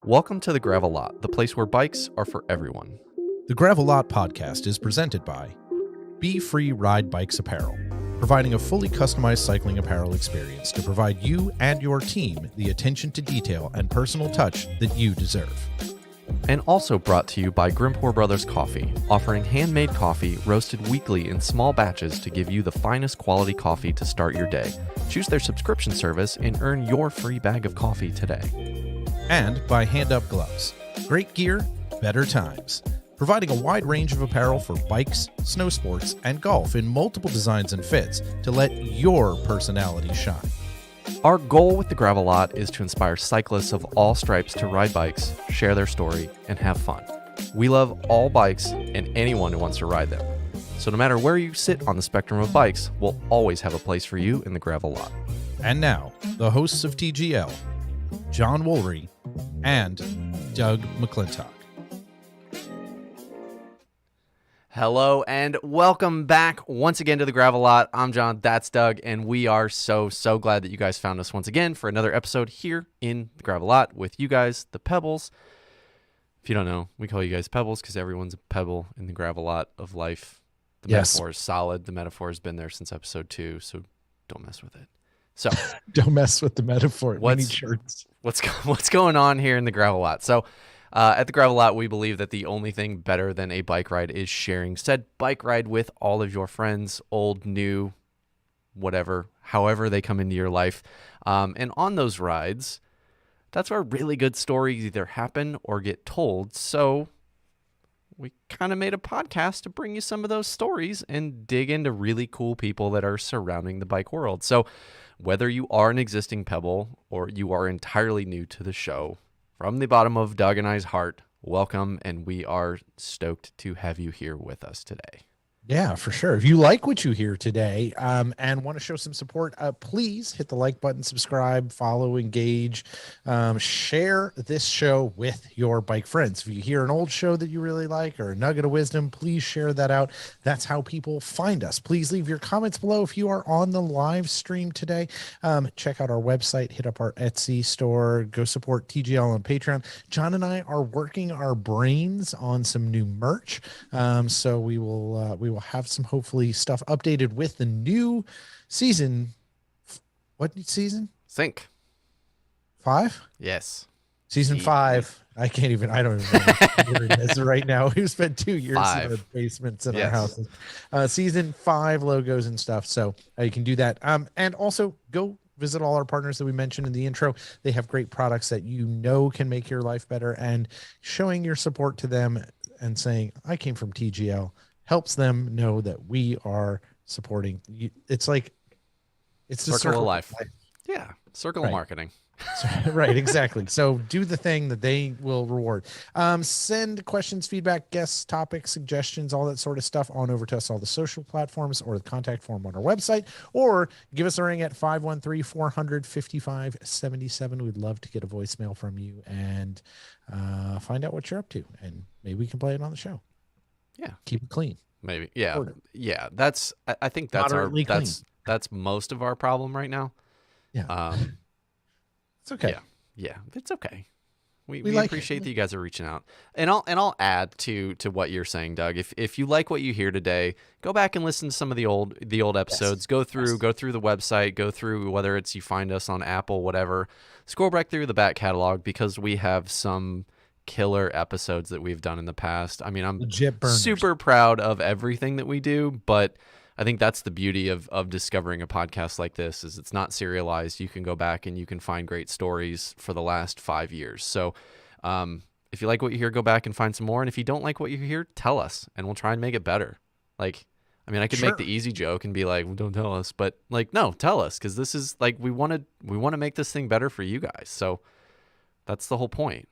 Welcome to the Gravel Lot, the place where bikes are for everyone. The Gravel Lot podcast is presented by Be Free Ride Bikes Apparel, providing a fully customized cycling apparel experience to provide you and your team the attention to detail and personal touch that you deserve. And also brought to you by Grimpour Brothers Coffee, offering handmade coffee roasted weekly in small batches to give you the finest quality coffee to start your day. Choose their subscription service and earn your free bag of coffee today. And by Hand Up Gloves. Great gear, better times. Providing a wide range of apparel for bikes, snow sports, and golf in multiple designs and fits to let your personality shine. Our goal with the Gravel Lot is to inspire cyclists of all stripes to ride bikes, share their story, and have fun. We love all bikes and anyone who wants to ride them. So no matter where you sit on the spectrum of bikes, we'll always have a place for you in the Gravel Lot. And now, the hosts of TGL, John Woolry and Doug McClintock. Hello and welcome back once again to the Gravel Lot. I'm John, that's Doug, and we are so glad that you guys found us once again for another episode here in the Gravel Lot with you guys, the Pebbles. If you don't know, we call you guys Pebbles because everyone's a pebble in the Gravel Lot of life. The metaphor is solid. The metaphor has been there since episode 2, so don't mess with it. So don't mess with the metaphor. What's going on here in the Gravel Lot? So at the Gravel Lot, we believe that the only thing better than a bike ride is sharing said bike ride with all of your friends, old, new, whatever, however they come into your life. And on those rides, that's where really good stories either happen or get told. So we kind of made a podcast to bring you some of those stories and dig into really cool people that are surrounding the bike world. So whether you are an existing Pebble or you are entirely new to the show, from the bottom of Doug and I's heart, welcome, and we are stoked to have you here with us today. Yeah, for sure. If you like what you hear today and want to show some support, please hit the like button, subscribe, follow, engage, share this show with your bike friends. If you hear an old show that you really like or a nugget of wisdom, please share that out. That's how people find us. Please leave your comments below if you are on the live stream today. Check out our website, hit up our Etsy store, go support TGL on Patreon. John and I are working our brains on some new merch, so we will have some hopefully stuff updated with the new season. What season? Sync 5? Yes. Season 5. I don't even know what it is right now. We've spent 2 years in our basements in our houses. Season 5 logos and stuff. So you can do that. And also go visit all our partners that we mentioned in the intro. They have great products that you know can make your life better, and showing your support to them and saying, I came from TGL, helps them know that we are supporting you. It's like, it's the circle of life. Yeah. Circle of marketing. Right. Exactly. So do the thing that they will reward. Send questions, feedback, guests, topics, suggestions, all that sort of stuff on over to us, all the social platforms or the contact form on our website, or give us a ring at 513-400-5577. We'd love to get a voicemail from you and find out what you're up to, and maybe we can play it on the show. Yeah. Keep it clean. Maybe. Yeah. Yeah. I think that's that's most of our problem right now. Yeah. It's okay. Yeah. It's okay. We appreciate that you guys are reaching out. And I'll add to what you're saying, Doug. If you like what you hear today, go back and listen to some of the old episodes. Yes. Go through the website, go through whether it's you find us on Apple, whatever. Scroll back through the back catalog because we have some killer episodes that we've done in the past. I mean, I'm super proud of everything that we do, but I think that's the beauty of discovering a podcast like this is it's not serialized. You can go back and you can find great stories for the last 5 years. So if you like what you hear, go back and find some more. And if you don't like what you hear, tell us and we'll try and make it better. Like, I mean, I could make the easy joke and be like, well, don't tell us, but like, no, tell us. Cause this is like, we want to make this thing better for you guys. So that's the whole point.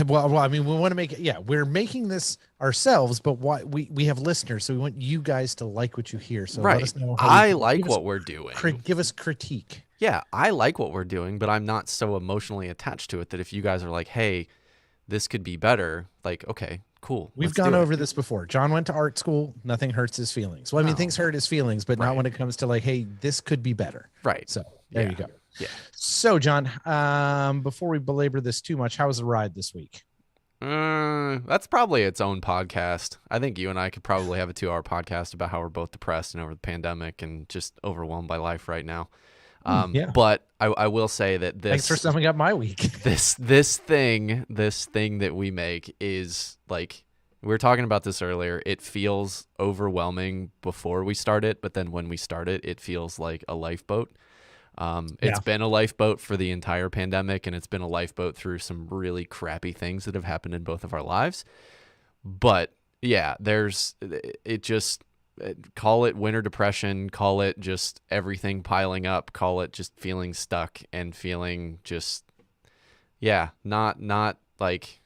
Well, I mean, we want to make it. Yeah, we're making this ourselves, but we have listeners, so we want you guys to like what you hear. So let us know. I like what we're doing. Give us critique. Yeah, I like what we're doing, but I'm not so emotionally attached to it that if you guys are like, hey, this could be better, like, okay, cool. We've gone over this before. John went to art school. Nothing hurts his feelings. Well, I mean, things hurt his feelings, but not when it comes to like, hey, this could be better. Right. So there you go. Yeah. So, John, before we belabor this too much, how was the ride this week? That's probably its own podcast. I think you and I could probably have a 2-hour podcast about how we're both depressed and over the pandemic and just overwhelmed by life right now. Yeah. But I will say that Thanks for summing up my week. this thing that we make is like, we were talking about this earlier. It feels overwhelming before we start it, but then when we start it, it feels like a lifeboat. It's been a lifeboat for the entire pandemic, and it's been a lifeboat through some really crappy things that have happened in both of our lives. But yeah, call it winter depression, call it just everything piling up, call it just feeling stuck and feeling just, not like,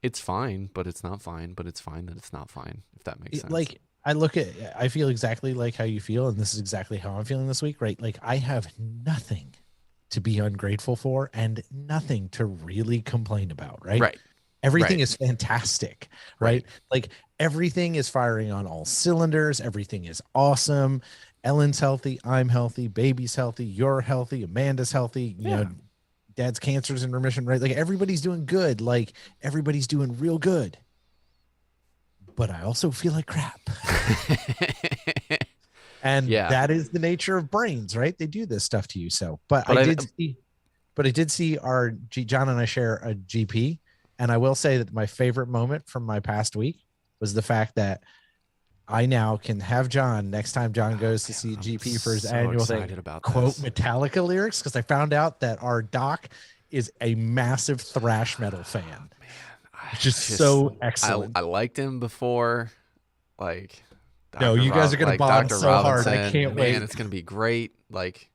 it's fine, but it's not fine, but it's fine that it's not fine, if that makes sense. Like, I feel exactly like how you feel, and this is exactly how I'm feeling this week, right? Like, I have nothing to be ungrateful for and nothing to really complain about, right? Right. Everything is fantastic, right? Like, everything is firing on all cylinders. Everything is awesome. Ellen's healthy. I'm healthy. Baby's healthy. You're healthy. Amanda's healthy. You know, dad's cancer's in remission, right? Like, everybody's doing good. Like, everybody's doing real good. But I also feel like crap. And that is the nature of brains, right? They do this stuff to you. So, but I did see our John and I share a GP. And I will say that my favorite moment from my past week was the fact that I now can have John, next time John goes to see a GP for his annual thing, quote Metallica lyrics, because I found out that our doc is a massive thrash metal fan. Just so excellent. I liked him before, like. No, you guys are gonna bond so hard. I can't wait. Man, it's gonna be great. Like,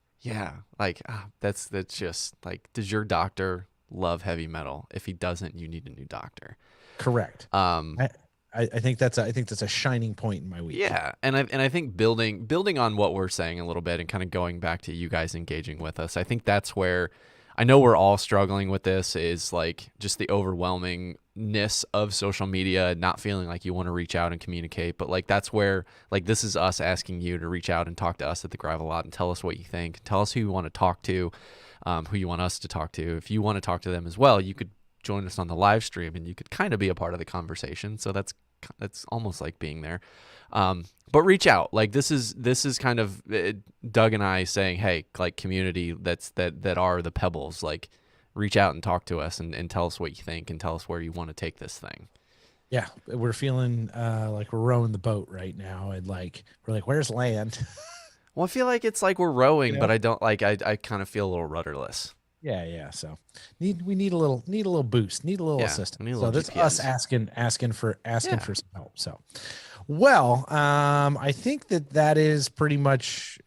that's just like, does your doctor love heavy metal? If he doesn't, you need a new doctor. Correct. I think that's a shining point in my week. Yeah, and I think building on what we're saying a little bit and kind of going back to you guys engaging with us, I think that's where I know we're all struggling with this, is like just the overwhelmingness of social media, not feeling like you want to reach out and communicate. But like, that's where, like, this is us asking you to reach out and talk to us at the Gravel Lot and tell us what you think. Tell us who you want to talk to, who you want us to talk to. If you want to talk to them as well, you could join us on the live stream and you could kind of be a part of the conversation. So that's almost like being there. But reach out. Like, this is kind of Doug and I saying, hey, like, community that are the Pebbles, like, reach out and talk to us and tell us what you think and tell us where you want to take this thing. Yeah, we're feeling like we're rowing the boat right now, and like we're like, where's land? Well, I feel like it's like we're rowing, but I don't like. I kind of feel a little rudderless. Yeah. So we need a little boost, need a little assistance. So that's us asking for some help. So, well, I think that is pretty much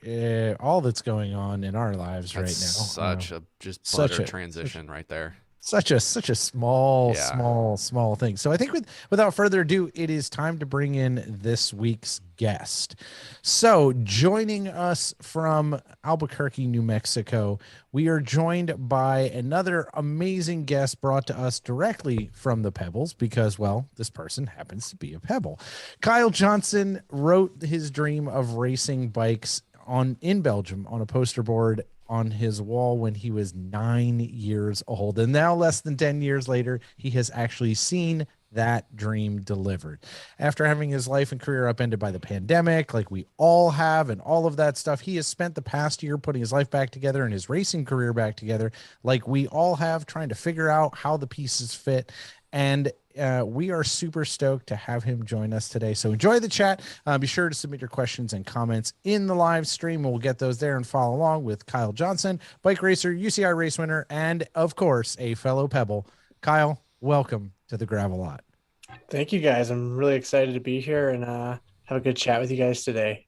all that's going on in our lives right now. Such a transition right there. Such a small thing. So I think without further ado, it is time to bring in this week's guest. So joining us from Albuquerque, New Mexico, we are joined by another amazing guest brought to us directly from the Pebbles, because, well, this person happens to be a Pebble. Kyle Johnson wrote his dream of racing bikes in Belgium on a poster board on his wall when he was 9 years old. And now, less than 10 years later, he has actually seen that dream delivered. After having his life and career upended by the pandemic, like we all have, and all of that stuff, he has spent the past year putting his life back together and his racing career back together, like we all have, trying to figure out how the pieces fit. And we are super stoked to have him join us today. So enjoy the chat. Be sure to submit your questions and comments in the live stream, and we'll get those there and follow along with Kyle Johnson, bike racer, UCI race winner, and of course, a fellow Pebble. Kyle, welcome to the Gravel Lot. Thank you, guys. I'm really excited to be here and have a good chat with you guys today.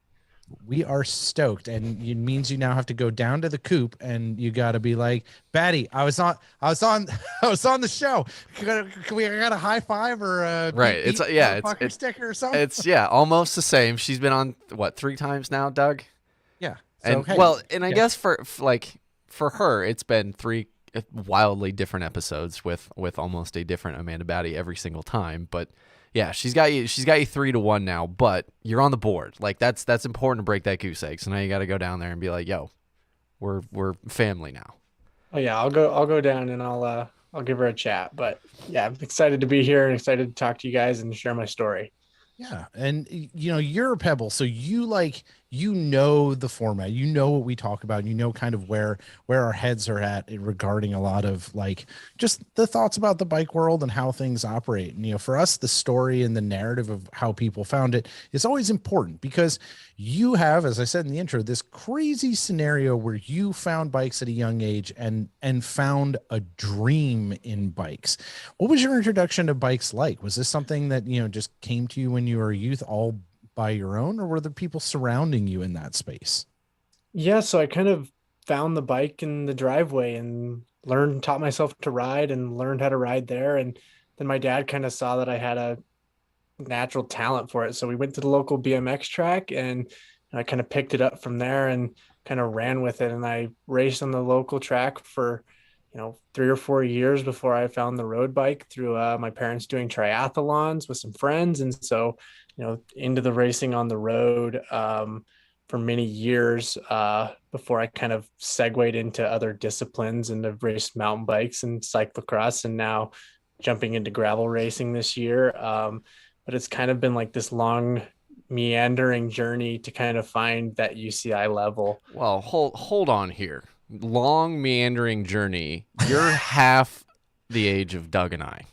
We are stoked, and it means you now have to go down to the coop and you got to be like, Batty, I was on the show. I got a high five or a right. It's sticker or something. It's almost the same. She's been on 3 times now, Doug. Yeah. So, and I guess for her, it's been 3 wildly different episodes with almost a different Amanda Batty every single time, but. Yeah, she's got you 3-1 now, but you're on the board. Like that's important to break that goose egg. So now you got to go down there and be like, yo, we're family now. Oh yeah, I'll go down and I'll give her a chat. But yeah, I'm excited to be here and excited to talk to you guys and share my story. Yeah, and you're a Pebble, so you know the format, you know what we talk about, you know kind of where our heads are at regarding a lot of like just the thoughts about the bike world and how things operate. And for us, the story and the narrative of how people found it is always important because you have, as I said in the intro, this crazy scenario where you found bikes at a young age and found a dream in bikes. What was your introduction to bikes like? Was this something that, just came to you when you were a youth all by your own, or were there people surrounding you in that space? Yeah, so I kind of found the bike in the driveway and taught myself to ride and learned how to ride there. And then my dad kind of saw that I had a natural talent for it. So we went to the local BMX track and I kind of picked it up from there and kind of ran with it. And I raced on the local track for, 3 or 4 years before I found the road bike through my parents doing triathlons with some friends. And so, into the racing on the road for many years before I kind of segued into other disciplines and have raced mountain bikes and cyclocross and now jumping into gravel racing this year. But it's kind of been like this long meandering journey to kind of find that UCI level. Well, hold on here. Long meandering journey. You're half the age of Doug and I.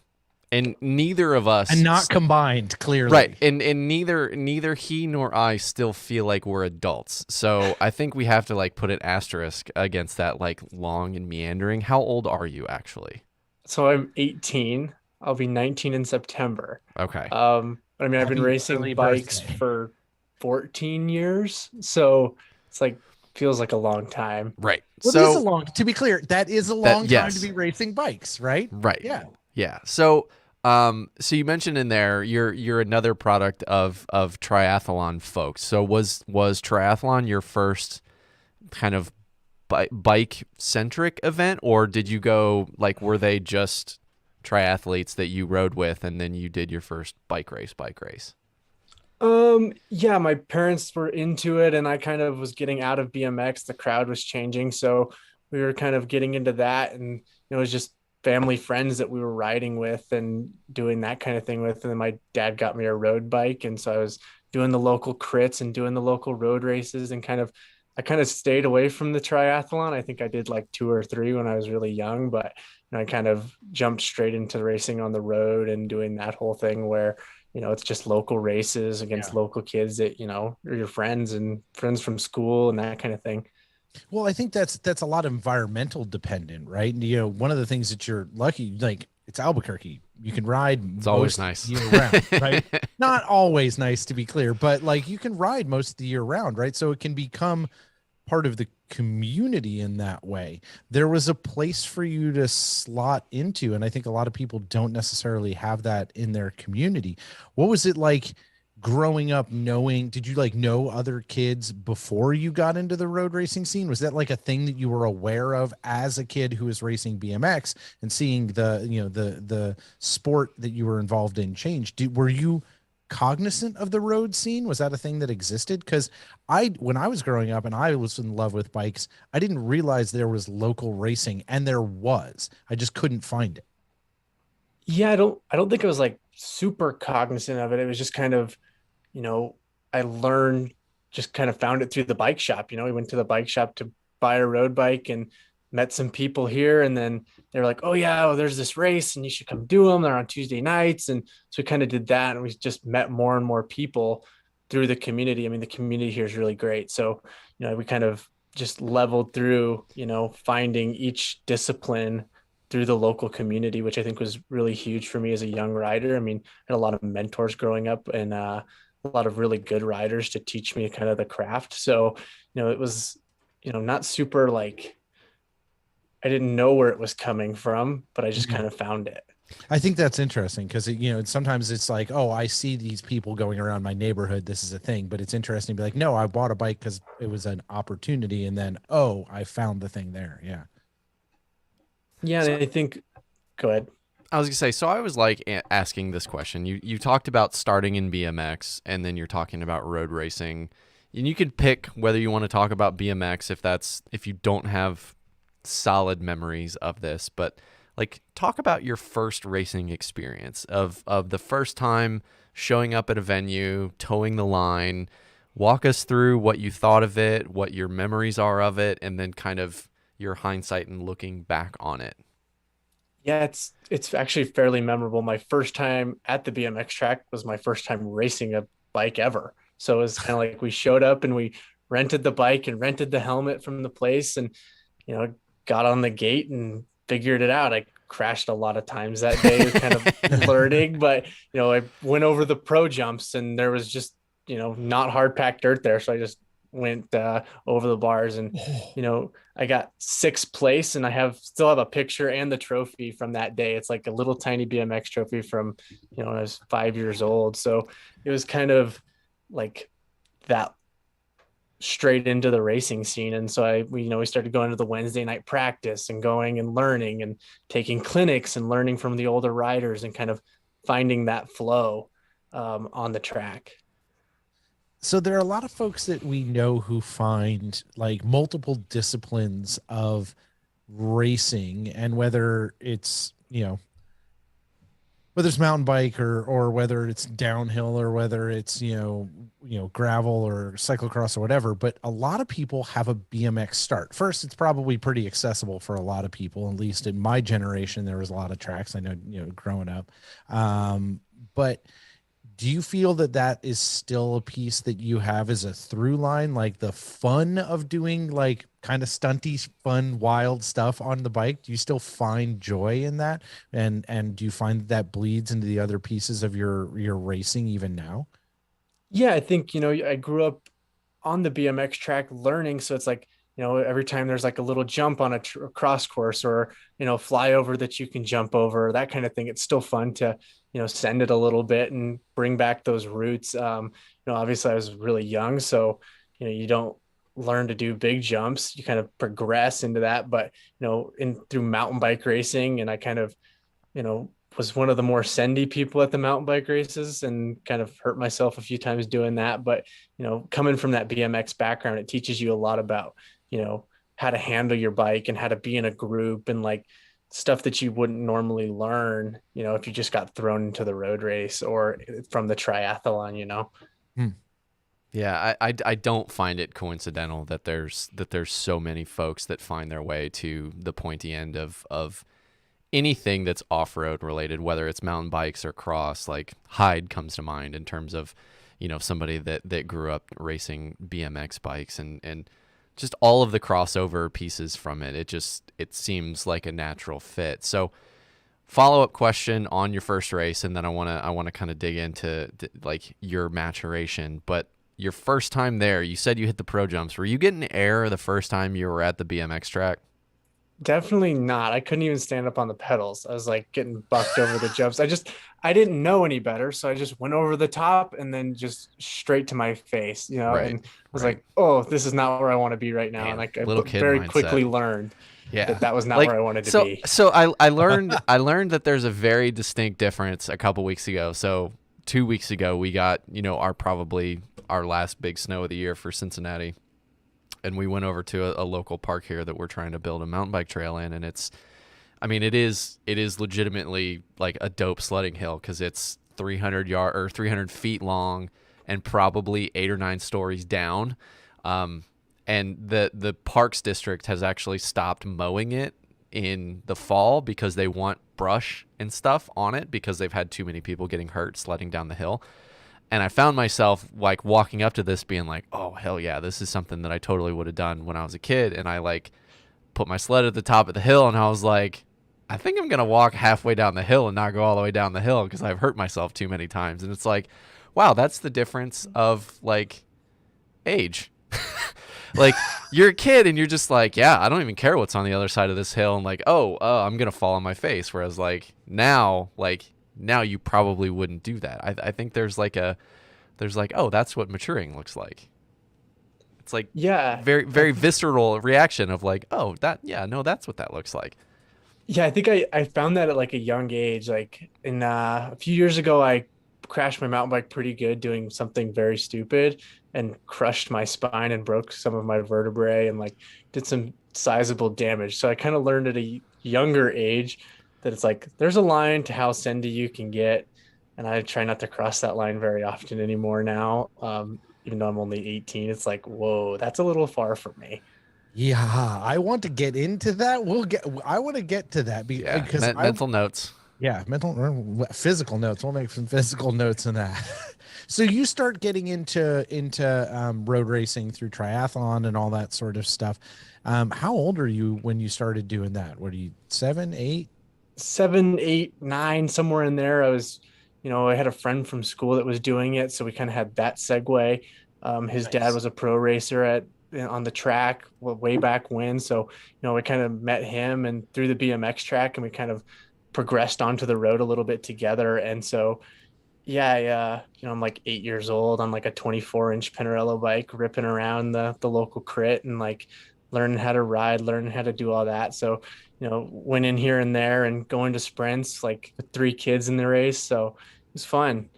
And neither of us, and not combined, clearly, right? And neither he nor I still feel like we're adults. So I think we have to like put an asterisk against that, like long and meandering. How old are you actually? So I'm 18. I'll be 19 in September. Okay. But I mean, I've been Happy racing early bikes birthday. for 14 years, so it's like feels like a long time. Right. Well, So it is a long, to be clear, that is a long time to yes. be racing bikes, right? Right. Yeah. Yeah. So so you mentioned in there you're another product of triathlon folks. So was triathlon your first kind of bike centric event, or did you go like were they just triathletes that you rode with and then you did your first bike race? Yeah, my parents were into it and I kind of was getting out of BMX. The crowd was changing, so we were kind of getting into that and it was just family friends that we were riding with and doing that kind of thing with. And then my dad got me a road bike and so I was doing the local crits and doing the local road races and I kind of stayed away from the triathlon. I think I did like two or three when I was really young, but I kind of jumped straight into racing on the road and doing that whole thing where it's just local races against local kids that, are your friends and friends from school and that kind of thing. Well, I think that's a lot of environmental dependent, right? One of the things that you're lucky, like it's Albuquerque, you can ride. It's always nice year round, right? Not always nice, to be clear, but like you can ride most of the year round, right? So it can become part of the community in that way. There was a place for you to slot into, and I think a lot of people don't necessarily have that in their community. What was it like growing up did you like know other kids before you got into the road racing scene? Was that like a thing that you were aware of as a kid who was racing BMX and seeing the sport that you were involved in change? Were you cognizant of the road scene? Was that a thing that existed? Because when I was growing up and I was in love with bikes, I didn't realize there was local racing, and there was. I just couldn't find it. Yeah, I don't think I was like super cognizant of it. It was just kind of, I learned, just kind of found it through the bike shop. We went to the bike shop to buy a road bike and met some people here. And then they were like, oh yeah, well, there's this race and you should come do them. They're on Tuesday nights. And so we kind of did that. And we just met more and more people through the community. I mean, the community here is really great. So, we kind of just leveled through, finding each discipline through the local community, which I think was really huge for me as a young rider. I mean, I had a lot of mentors growing up and a lot of really good riders to teach me kind of the craft. So, it was, not super like, I didn't know where it was coming from, but I just kind of found it. I think that's interesting because, sometimes it's like, oh, I see these people going around my neighborhood. This is a thing, but it's interesting to be like, no, I bought a bike because it was an opportunity. And then, oh, I found the thing there. Yeah. Yeah. And I think, go ahead. I was gonna say, so I was like asking this question. You talked about starting in BMX, and then you're talking about road racing. And you can pick whether you want to talk about BMX if you don't have solid memories of this, but like talk about your first racing experience of the first time showing up at a venue, towing the line. Walk us through what you thought of it, what your memories are of it, and then kind of your hindsight and looking back on it. Yeah, it's actually fairly memorable. My first time at the BMX track was my first time racing a bike ever. So it was kind of like we showed up and we rented the bike and rented the helmet from the place and got on the gate and figured it out. I crashed a lot of times that day, kind of learning, but I went over the pro jumps and there was just not hard packed dirt there, so I just went over the bars and I got sixth place and I still have a picture and the trophy from that day. It's like a little tiny BMX trophy from when I was 5 years old. So it was kind of like that straight into the racing scene. And so we started going to the Wednesday night practice and going and learning and taking clinics and learning from the older riders and kind of finding that flow on the track. So there are a lot of folks that we know who find like multiple disciplines of racing, and whether it's whether it's mountain bike or whether it's downhill or whether it's gravel or cyclocross or whatever, but a lot of people have a BMX start. First, it's probably pretty accessible for a lot of people. At least in my generation, there was a lot of tracks, I know, growing up. But do you feel that is still a piece that you have as a through line, like the fun of doing like kind of stunty, fun, wild stuff on the bike? Do you still find joy in that? And do you find that bleeds into the other pieces of your racing even now? Yeah, I think, I grew up on the BMX track learning. So it's like, every time there's like a little jump on a cross course or, flyover that you can jump over, that kind of thing. It's still fun to, send it a little bit and bring back those roots. Obviously I was really young, so, you don't learn to do big jumps. You kind of progress into that, but, through mountain bike racing, and I kind of, was one of the more sendy people at the mountain bike races and kind of hurt myself a few times doing that. But, coming from that BMX background, it teaches you a lot about, how to handle your bike and how to be in a group and like stuff that you wouldn't normally learn, if you just got thrown into the road race or from the triathlon. Hmm. Yeah, I don't find it coincidental that there's so many folks that find their way to the pointy end of anything that's off-road related, whether it's mountain bikes or cross. Like Hyde comes to mind in terms of, somebody that grew up racing BMX bikes and just all of the crossover pieces from it. It seems like a natural fit. So follow-up question on your first race, and then I want to kind of dig into like your maturation. But your first time there, you said you hit the pro jumps. Were you getting air the first time you were at the BMX track? Definitely not. I couldn't even stand up on the pedals. I was like getting bucked over the jumps. I didn't know any better. So I just went over the top and then just straight to my face, Right, and I was right. like, oh, this is not where I want to be right now. Man, And like little kid very mindset. quickly learned Yeah, that was not like where I wanted to so. be. So I learned that there's a very distinct difference a couple weeks ago. So 2 weeks ago we got probably our last big snow of the year for Cincinnati, and we went over to a local park here that we're trying to build a mountain bike trail in, and it is legitimately like a dope sledding hill because it's 300 feet long and probably 8 or 9 stories down. And the Parks District has actually stopped mowing it in the fall because they want brush and stuff on it because they've had too many people getting hurt sledding down the hill. And I found myself like walking up to this being like, oh, hell yeah, this is something that I totally would have done when I was a kid. And I like put my sled at the top of the hill and I was like, I think I'm going to walk halfway down the hill and not go all the way down the hill because I've hurt myself too many times. And it's like, wow, that's the difference of like age. Like you're a kid and you're just like, yeah, I don't even care what's on the other side of this hill. And like, I'm going to fall on my face. Whereas now you probably wouldn't do that. I think there's oh, that's what maturing looks like. It's like, Yeah. very, very visceral reaction of like, oh, that's what that looks like. Yeah, I think I found that at like a young age. Like in a few years ago, I crashed my mountain bike pretty good doing something very stupid and crushed my spine and broke some of my vertebrae and like did some sizable damage. So I kind of learned at a younger age that it's like there's a line to how sendy you can get. And I try not to cross that line very often anymore now. Even though I'm only 18, it's like, whoa, that's a little far for me. Yeah, I want to get into that. I want to get to that Yeah, because mental notes. yeah, physical notes. We'll make some physical notes in that. So you start getting into road racing through triathlon and all that sort of stuff. How old are you when you started doing that? What are you, 7, 8? 7, 8, 9, somewhere in there. I had a friend from school that was doing it, so we kind of had that segue. His dad Nice. was a pro racer on the track way back when, so we kind of met him and through the BMX track, and we kind of progressed onto the road a little bit together. And so yeah, yeah. I'm like 8 years old on like a 24-inch Pinarello bike, ripping around the local crit and like learning how to ride, learning how to do all that. So, went in here and there and going to sprints like with 3 kids in the race. So it was fun.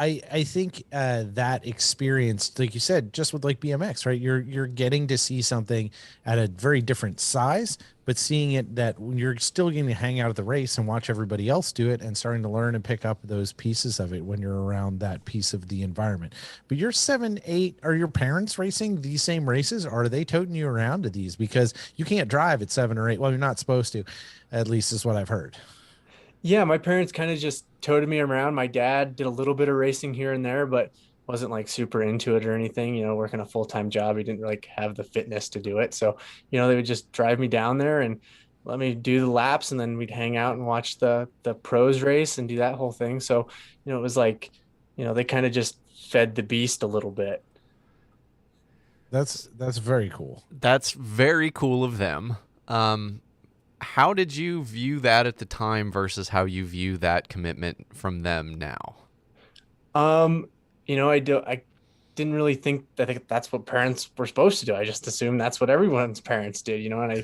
I think that experience, like you said, just with like BMX, right? You're getting to see something at a very different size, but seeing it that when you're still getting to hang out at the race and watch everybody else do it and starting to learn and pick up those pieces of it when you're around that piece of the environment. But you're 7, 8. Are your parents racing these same races? Or are they toting you around to these? Because you can't drive at 7 or 8. Well, you're not supposed to, at least is what I've heard. Yeah, my parents kind of just toted me around. My dad did a little bit of racing here and there, but wasn't like super into it or anything, working a full-time job. He didn't like have the fitness to do it. So, they would just drive me down there and let me do the laps, and then we'd hang out and watch the pros race and do that whole thing. So, it was like, they kind of just fed the beast a little bit. That's very cool. That's very cool of them. How did you view that at the time versus how you view that commitment from them now? Um, I didn't really think that. I think that's what parents were supposed to do. I just assumed that's what everyone's parents did, and I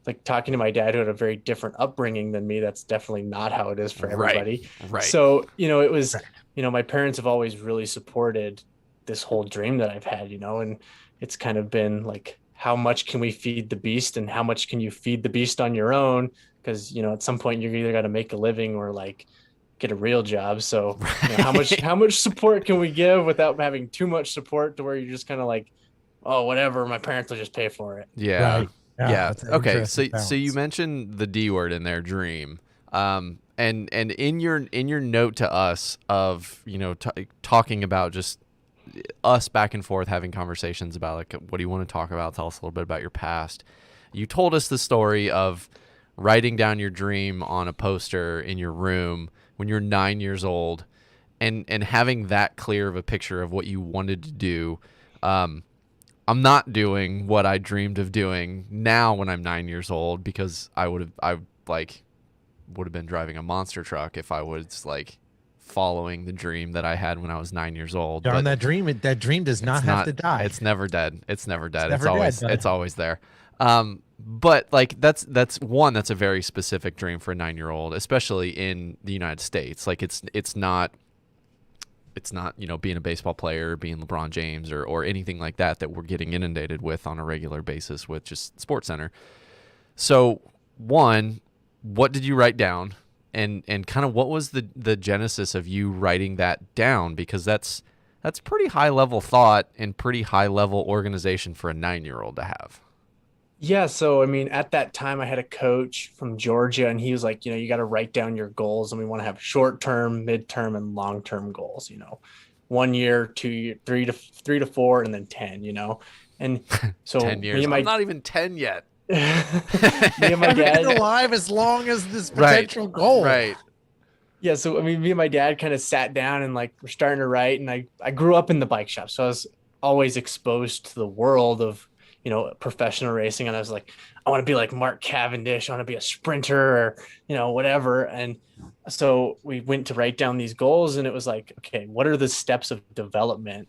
like talking to my dad who had a very different upbringing than me. That's definitely not how it is for Right, everybody. right. So, it was, my parents have always really supported this whole dream that I've had, and it's kind of been like, how much can we feed the beast and how much can you feed the beast on your own? Because, at some point you're either got to make a living or like get a real job. So, how much, Right. how much support can we give without having too much support to where you're just kind of like, oh, whatever, my parents will just pay for it. Yeah. Right. Yeah, Yeah. that's an Okay. interesting So you balance. mentioned the D word in their dream. And in your note to us of, talking about just us back and forth having conversations about like what do you want to talk about? Tell us a little bit about your past. You told us the story of writing down your dream on a poster in your room when you're 9 years old and having that clear of a picture of what you wanted to do. I'm not doing what I dreamed of doing now when I'm 9 years old because I like would have been driving a monster truck if I was like following the dream that I had when I was 9 years old. Darn But that dream does it's not have not. to die. It's never dead. It's never It's dead. It's never dead, always. but It's always there. But like that's one. That's a very specific dream for a 9-year-old, especially in the United States. Like it's not. It's not, being a baseball player, being LeBron James or anything like that we're getting inundated with on a regular basis with just Sports Center. So, one, what did you write down? And kind of what was the genesis of you writing that down? Because that's pretty high level thought and pretty high level organization for a 9-year-old to have. Yeah, so I mean, at that time, I had a coach from Georgia, and he was like, you got to write down your goals, and we want to have short term, mid-term, and long-term goals. 1 year, 2 year, 3 to 4, and then 10. And 10 so me years. and I'm my not even 10 yet. me and my I've been dad, alive as long as this Right. potential goal. Right. yeah. So I mean, me and my dad kind of sat down and like we're starting to write, and I grew up in the bike shop, so I was always exposed to the world of professional racing, and I was like, I want to be like Mark Cavendish, I want to be a sprinter or whatever. And so we went to write down these goals, and it was like, okay, what are the steps of development?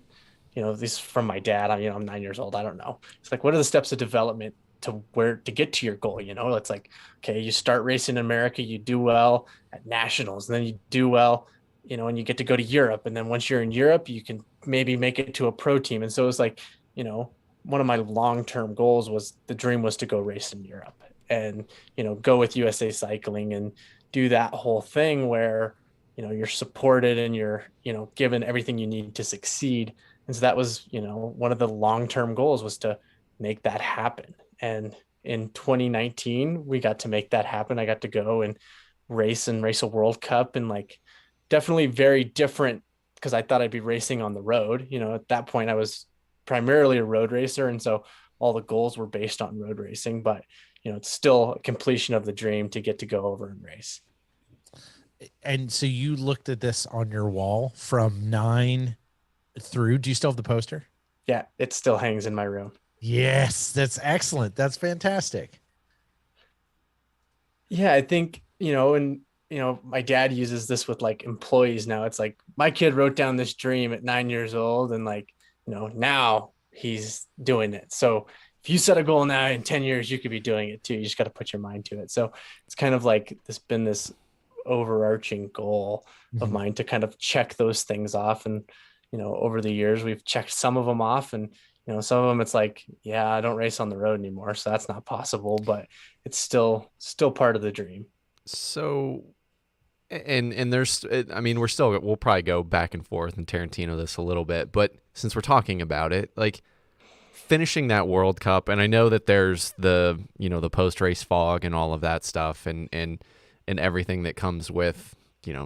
This from my dad. I'm 9 years old. I don't know. It's like, what are the steps of development to where to get to your goal? It's like, okay, you start racing in America, you do well at nationals, and then you do well and you get to go to Europe. And then once you're in Europe, you can maybe make it to a pro team. And so it was like, one of my long-term goals was the dream was to go race in Europe and, go with USA Cycling and do that whole thing where, you're supported and you're, given everything you need to succeed. And so that was, one of the long-term goals was to make that happen. And in 2019, we got to make that happen. I got to go and race a World Cup, and like definitely very different because I thought I'd be racing on the road. At that point I was primarily a road racer, and so all the goals were based on road racing, but it's still a completion of the dream to get to go over and race. And so you looked at this on your wall from 9 through. Do you still have the poster? Yeah, it still hangs in my room. Yes, that's excellent. That's fantastic. Yeah, I think, and my dad uses this with like employees now. It's like my kid wrote down this dream at 9 years old, and like, now he's doing it. So if you set a goal now in 10 years, you could be doing it too. You just got to put your mind to it. So it's kind of like this overarching goal of mine to kind of check those things off. And, over the years, we've checked some of them off, and, some of them it's like, yeah, I don't race on the road anymore, so that's not possible, but it's still part of the dream. So, and there's, I mean, we'll probably go back and forth and Tarantino this a little bit, but since we're talking about it, like finishing that World Cup, and I know that there's the post race fog and all of that stuff, and everything that comes with,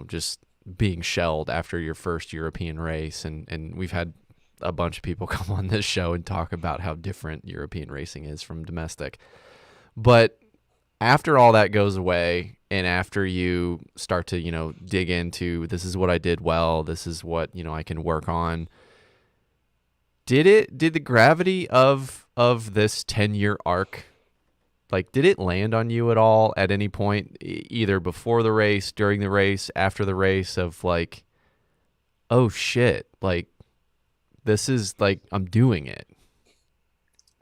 just being shelled after your first European race, and we've had a bunch of people come on this show and talk about how different European racing is from domestic. But after all that goes away, and after you start to, dig into, this is what I did well, this is what, I can work on. Did the gravity of this 10-year arc, like, did it land on you at all at any point, either before the race, during the race, after the race, of like, oh shit, like, this is like, I'm doing it?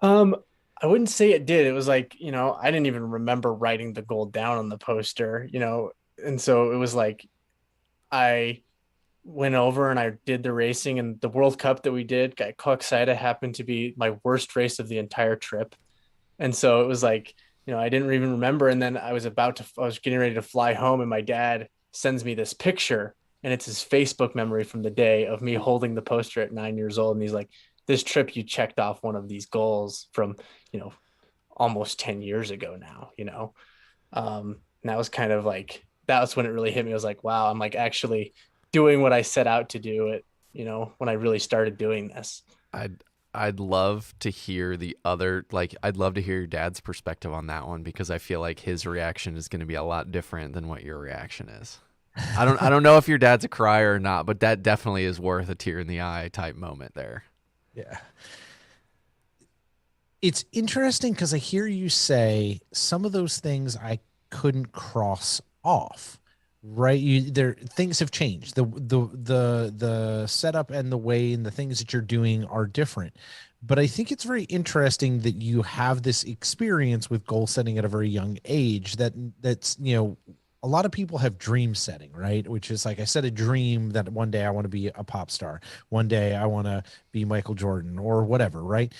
Um, I wouldn't say it did. It was like, I didn't even remember writing the goal down on the poster, and so it was like I went over and I did the racing, and the World Cup that we did, got Coxida happened to be my worst race of the entire trip. And so it was like, I didn't even remember. And then I was getting ready to fly home, and my dad sends me this picture, and it's his Facebook memory from the day of me holding the poster at 9 years old. And he's like, this trip, you checked off one of these goals from, you know, almost 10 years ago now, and that was kind of like, that was when it really hit me. I was like, wow, I'm like actually doing what I set out to do it, when I really started doing this. I'd love to hear I'd love to hear your dad's perspective on that one, because I feel like his reaction is going to be a lot different than what your reaction is. I don't know if your dad's a crier or not, but that definitely is worth a tear in the eye type moment there. Yeah. It's interesting because I hear you say some of those things I couldn't cross off. Right, things have changed. The setup and the way and the things that you're doing are different. But I think it's very interesting that you have this experience with goal setting at a very young age. That's a lot of people have dream setting, right? Which is like, I set a dream that one day I want to be a pop star, one day I want to be Michael Jordan or whatever, right?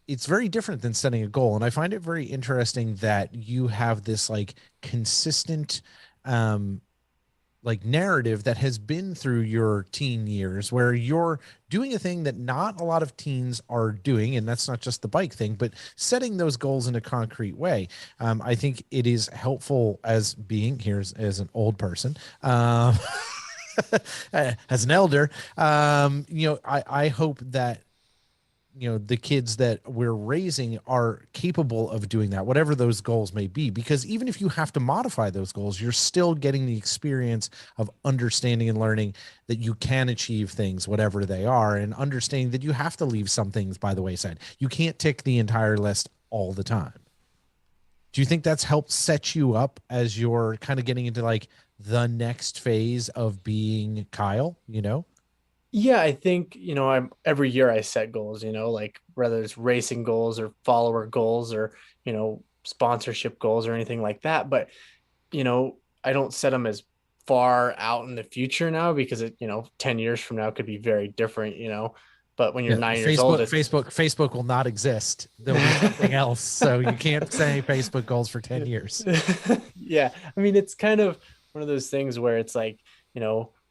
It's very different than setting a goal. And I find it very interesting that you have this like consistent like narrative that has been through your teen years, where you're doing a thing that not a lot of teens are doing. And that's not just the bike thing, but setting those goals in a concrete way. I think it is helpful as being here as an old person, as an elder. I hope that the kids that we're raising are capable of doing that, whatever those goals may be, because even if you have to modify those goals, you're still getting the experience of understanding and learning that you can achieve things, whatever they are, and understanding that you have to leave some things by the wayside. You can't tick the entire list all the time. Do you think that's helped set you up as you're kind of getting into like the next phase of being Kyle, Yeah, I think, I'm every year I set goals, like whether it's racing goals or follower goals or, sponsorship goals or anything like that. But, I don't set them as far out in the future now because it, 10 years from now could be very different, but when you're Yeah, 9 years old, Facebook will not exist. There'll be something else. So you can't say Facebook goals for 10 years. Yeah. I mean, it's kind of one of those things where it's like,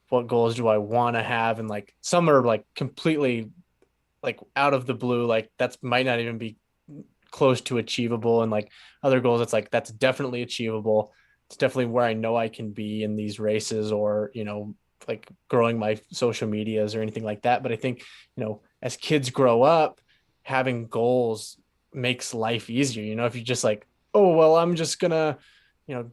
what goals do I want to have? And like some are like completely like out of the blue, like that's might not even be close to achievable. And like other goals, it's like that's definitely achievable. It's definitely where I know I can be in these races or, like growing my social medias or anything like that. But I think, as kids grow up, having goals makes life easier. If you're just like, oh, well, I'm just gonna,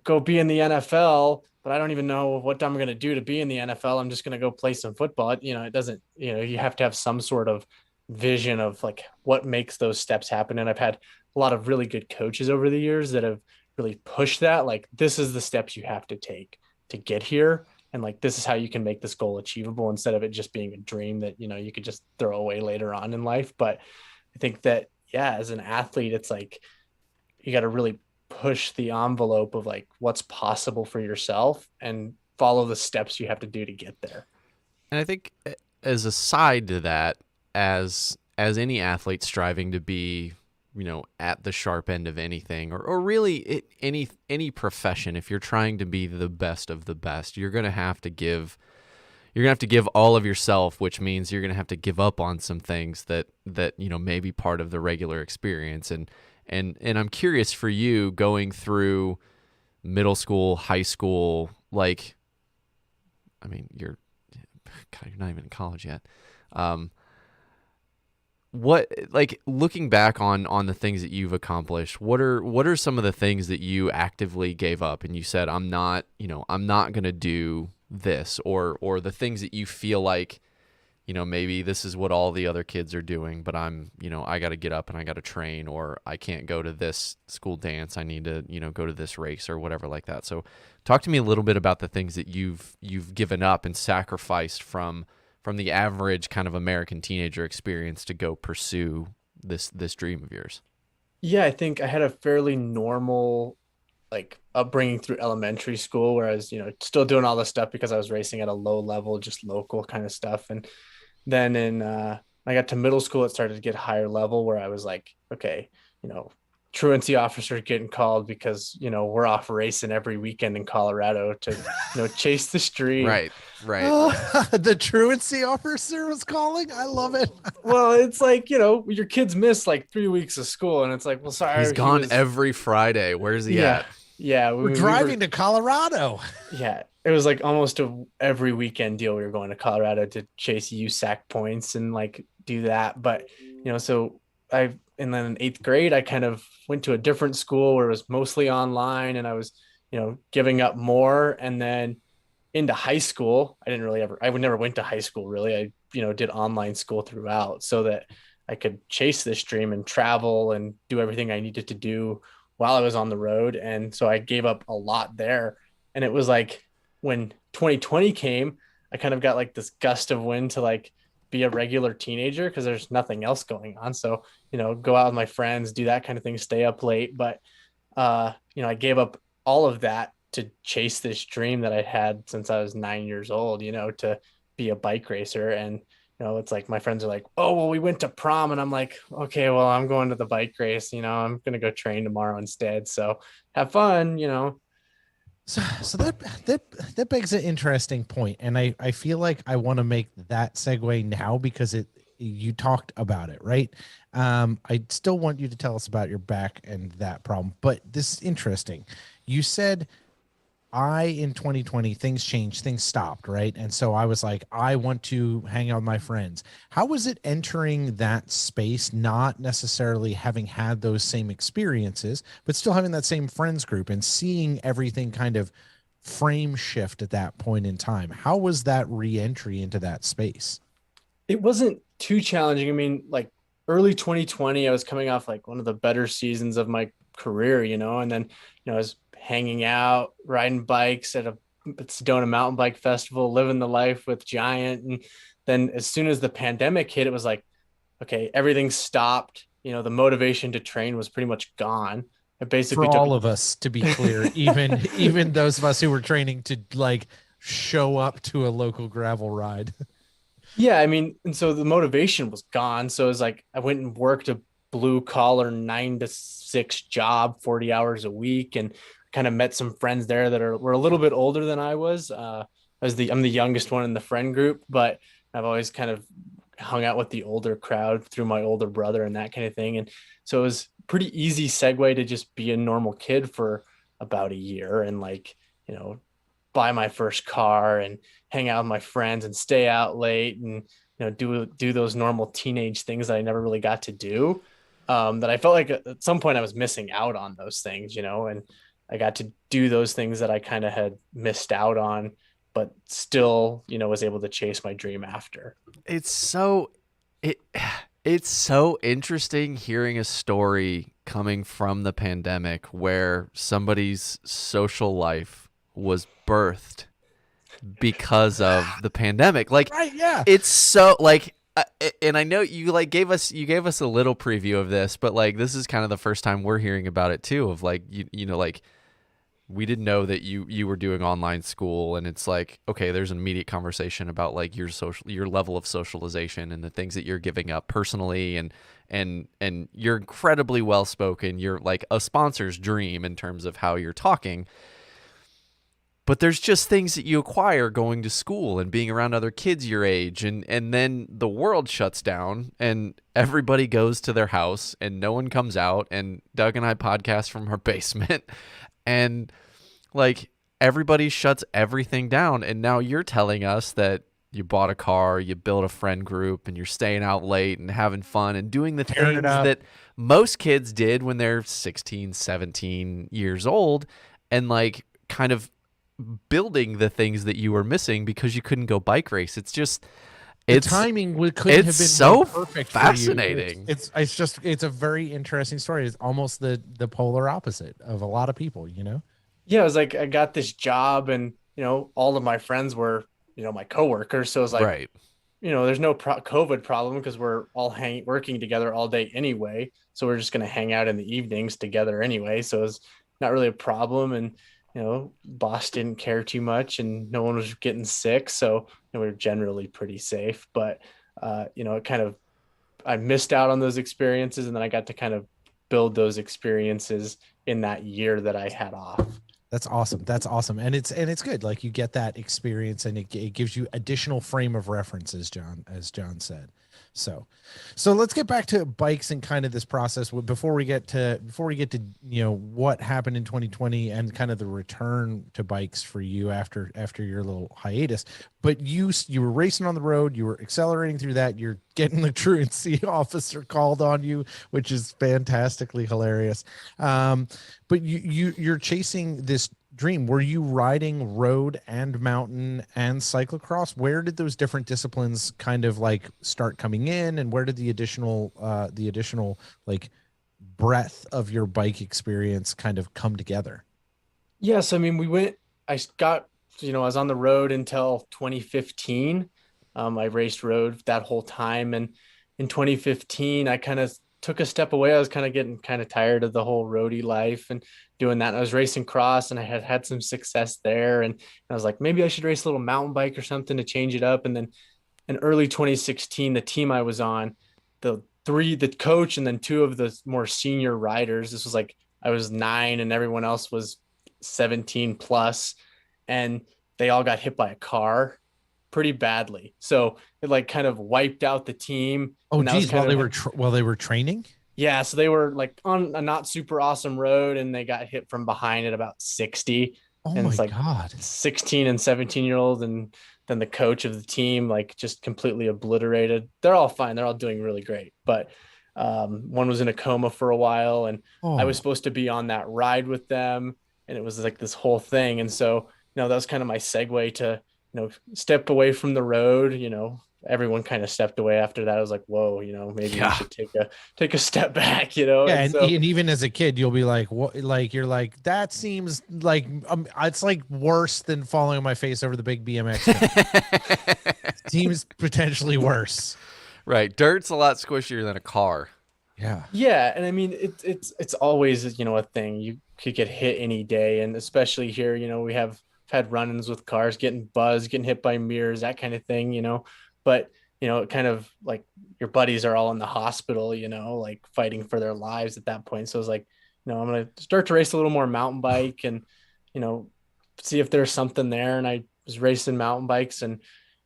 go be in the NFL, but I don't even know what I'm gonna do to be in the NFL. I'm just gonna go play some football. It doesn't, you have to have some sort of vision of like what makes those steps happen. And I've had a lot of really good coaches over the years that have really pushed that. Like, this is the steps you have to take to get here. And like, this is how you can make this goal achievable instead of it just being a dream that, you could just throw away later on in life. But I think that, yeah, as an athlete, it's like, you got to really push the envelope of like what's possible for yourself and follow the steps you have to do to get there. And I think as a side to that, as any athlete striving to be, at the sharp end of anything, or really any profession, if you're trying to be the best of the best, you're going to have to give all of yourself, which means you're going to have to give up on some things that may be part of the regular experience. And I'm curious for you going through middle school, high school, like, I mean, you're not even in college yet. What, like, looking back on the things that you've accomplished, what are some of the things that you actively gave up and you said, I'm not going to do this, or the things that you feel like, maybe this is what all the other kids are doing, but I'm, I got to get up and I got to train, or I can't go to this school dance. I need to, go to this race or whatever like that. So talk to me a little bit about the things that you've given up and sacrificed from the average kind of American teenager experience to go pursue this dream of yours. Yeah, I think I had a fairly normal like upbringing through elementary school where I was, still doing all this stuff because I was racing at a low level, just local kind of stuff. And then I got to middle school, it started to get higher level where I was like, okay, truancy officer getting called because, we're off racing every weekend in Colorado to, chase the stream. Right. The truancy officer was calling. I love it. Well, it's like, your kids miss like 3 weeks of school and it's like, well, sorry. He's gone every Friday. Where's he at? Yeah. We're driving to Colorado. Yeah. It was like almost every weekend deal. We were going to Colorado to chase USAC points and like do that. But, so and then in 8th grade, I kind of went to a different school where it was mostly online and I was, giving up more. And then into high school, I never went to high school really. I, did online school throughout so that I could chase this dream and travel and do everything I needed to do while I was on the road. And so I gave up a lot there. And it was like when 2020 came, I kind of got like this gust of wind to like be a regular teenager because there's nothing else going on. So, go out with my friends, do that kind of thing, stay up late. But, I gave up all of that to chase this dream that I had since I was 9 years old, to be a bike racer. And, it's like my friends are like, oh, well, we went to prom. And I'm like, okay, well, I'm going to the bike race. I'm going to go train tomorrow instead. So have fun, So that begs an interesting point, and I feel like I want to make that segue now because you talked about it, right? I still want you to tell us about your back and that problem, but this is interesting. You said in 2020, things changed, things stopped, right? And so I was like, I want to hang out with my friends. How was it entering that space, not necessarily having had those same experiences, but still having that same friends group and seeing everything kind of frame shift at that point in time? How was that re-entry into that space? It wasn't too challenging. I mean, like early 2020, I was coming off like one of the better seasons of my career, and then, I was hanging out, riding bikes at a Sedona mountain bike festival, living the life with Giant. And then as soon as the pandemic hit, it was like, okay, everything stopped. The motivation to train was pretty much gone. It basically for all of us, to be clear, even those of us who were training to like show up to a local gravel ride. Yeah, I mean, and so the motivation was gone. So it was like I went and worked a blue collar 9 to 6 job, 40 hours a week, and kind of met some friends there that were a little bit older than I was. I'm the youngest one in the friend group, but I've always kind of hung out with the older crowd through my older brother and that kind of thing. And so it was pretty easy segue to just be a normal kid for about a year and like, you know, buy my first car and hang out with my friends and stay out late and do those normal teenage things that I never really got to do. That I felt like at some point I was missing out on those things, and I got to do those things that I kind of had missed out on, but still, was able to chase my dream after. It's so it it's so interesting hearing a story coming from the pandemic where somebody's social life was birthed because of the pandemic. Like, Right, yeah. it's so like, and I know you like gave us a little preview of this, but like this is kind of the first time we're hearing about it too. Of like like we didn't know that you were doing online school, and it's like, okay, there's an immediate conversation about like your level of socialization and the things that you're giving up personally, and you're incredibly well spoken. You're like a sponsor's dream in terms of how you're talking. But there's just things that you acquire going to school and being around other kids your age, and then the world shuts down and everybody goes to their house and no one comes out, and Doug and I podcast from our basement, and like everybody shuts everything down, and now you're telling us that you bought a car, you built a friend group, and you're staying out late and having fun and doing the Tearing it things up. that most kids did when they're 16, 17 years old, and like kind of building the things that you were missing because you couldn't go bike race. It's just The timing couldn't have been so more perfect fascinating. for you. It's a very interesting story. It's almost the polar opposite of a lot of people, Yeah, it was like I got this job, and all of my friends were my coworkers, so it was like, Right. there's no COVID problem because we're all working together all day anyway. So we're just going to hang out in the evenings together anyway. So it's not really a problem. And, boss didn't care too much and no one was getting sick. So we were generally pretty safe. But, it kind of, I missed out on those experiences, and then I got to kind of build those experiences in that year that I had off. That's awesome. That's awesome. And it's good. Like you get that experience, and it gives you additional frame of references, as John said. So let's get back to bikes and kind of this process before we get to what happened in 2020 and kind of the return to bikes for you after your little hiatus. But you were racing on the road, you were accelerating through that, you're getting the truancy officer called on you, which is fantastically hilarious. But you're chasing this dream. Were you riding road and mountain and cyclocross? Where did those different disciplines kind of like start coming in, and where did the additional like breadth of your bike experience kind of come together? Yes, I mean, I got, I was on the road until 2015. I raced road that whole time. And in 2015, I kind of took a step away. I was kind of getting kind of tired of the whole roadie life and doing that. And I was racing cross, and I had some success there. And I was like, maybe I should race a little mountain bike or something to change it up. And then in early 2016, the team I was on, the coach, and then two of the more senior riders, this was like, I was 9 and everyone else was 17 plus, and they all got hit by a car pretty badly. So it like kind of wiped out the team. Oh, geez, while they were training. Yeah, so they were like on a not super awesome road, and they got hit from behind at about 60. Oh And my it's like God. 16 and 17-year-old, and then the coach of the team like just completely obliterated. They're all fine. They're all doing really great. But one was in a coma for a while, and I was supposed to be on that ride with them, and it was like this whole thing. And so, that was kind of my segue to, step away from the road. Everyone kind of stepped away after that. I was like, whoa, maybe we should take a step back, Yeah, and even as a kid, you'll be like, what? Like you're like, that seems like it's like worse than falling on my face over the big BMX. Seems potentially worse. Right, dirt's a lot squishier than a car. Yeah, and I mean it's always a thing. You could get hit any day, and especially here, we have had run-ins with cars, getting buzzed, getting hit by mirrors, that kind of thing, you know. But you know, it kind of like your buddies are all in the hospital, you know, like fighting for their lives at that point. So it's like, you know, I'm gonna start to race a little more mountain bike and, you know, see if there's something there. And I was racing mountain bikes and,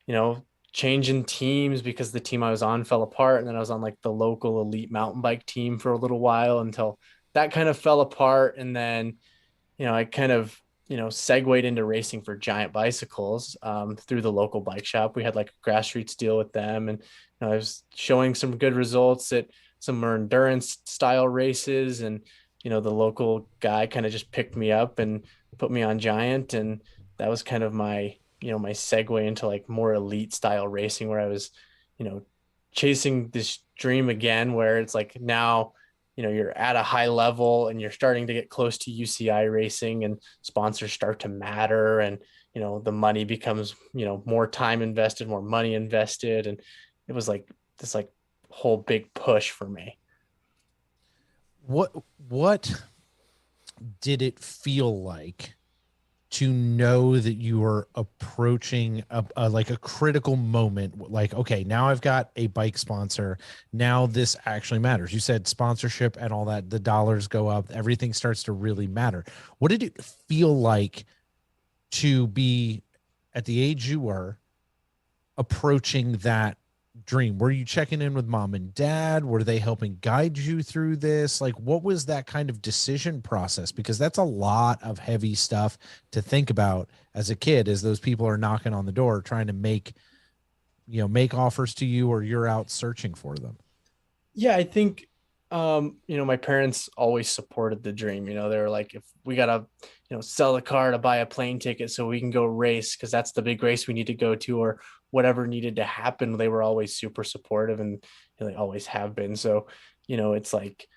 you know, changing teams because the team I was on fell apart. And then I was on like the local elite mountain bike team for a little while until that kind of fell apart. And then, you know, I kind of, you know, segued into racing for giant bicycles through the local bike shop. We had like a grassroots deal with them, and you know, I was showing some good results at some more endurance style races. And you know, the local guy kind of just picked me up and put me on giant, and that was kind of my, you know, my segue into like more elite style racing, where I was, you know, chasing this dream again, where it's like now, you know, you're at a high level and you're starting to get close to UCI racing, and sponsors start to matter, and you know, the money becomes, you know, more time invested, more money invested. And it was like this like whole big push for me. What did it feel like to know that you were approaching a like a critical moment? Like, okay, now I've got a bike sponsor. Now this actually matters. You said sponsorship and all that, the dollars go up, everything starts to really matter. What did it feel like to be at the age you were approaching that dream? Were you checking in with mom and dad? Were they helping guide you through this? Like, what was that kind of decision process? Because that's a lot of heavy stuff to think about as a kid, as those people are knocking on the door trying to make, you know, make offers to you, or you're out searching for them. Yeah, I think you know, my parents always supported the dream. You know, they were like, if we gotta, you know, sell the car to buy a plane ticket so we can go race because that's the big race we need to go to, or whatever needed to happen, they were always super supportive, and you know, they always have been. So, you know, it's like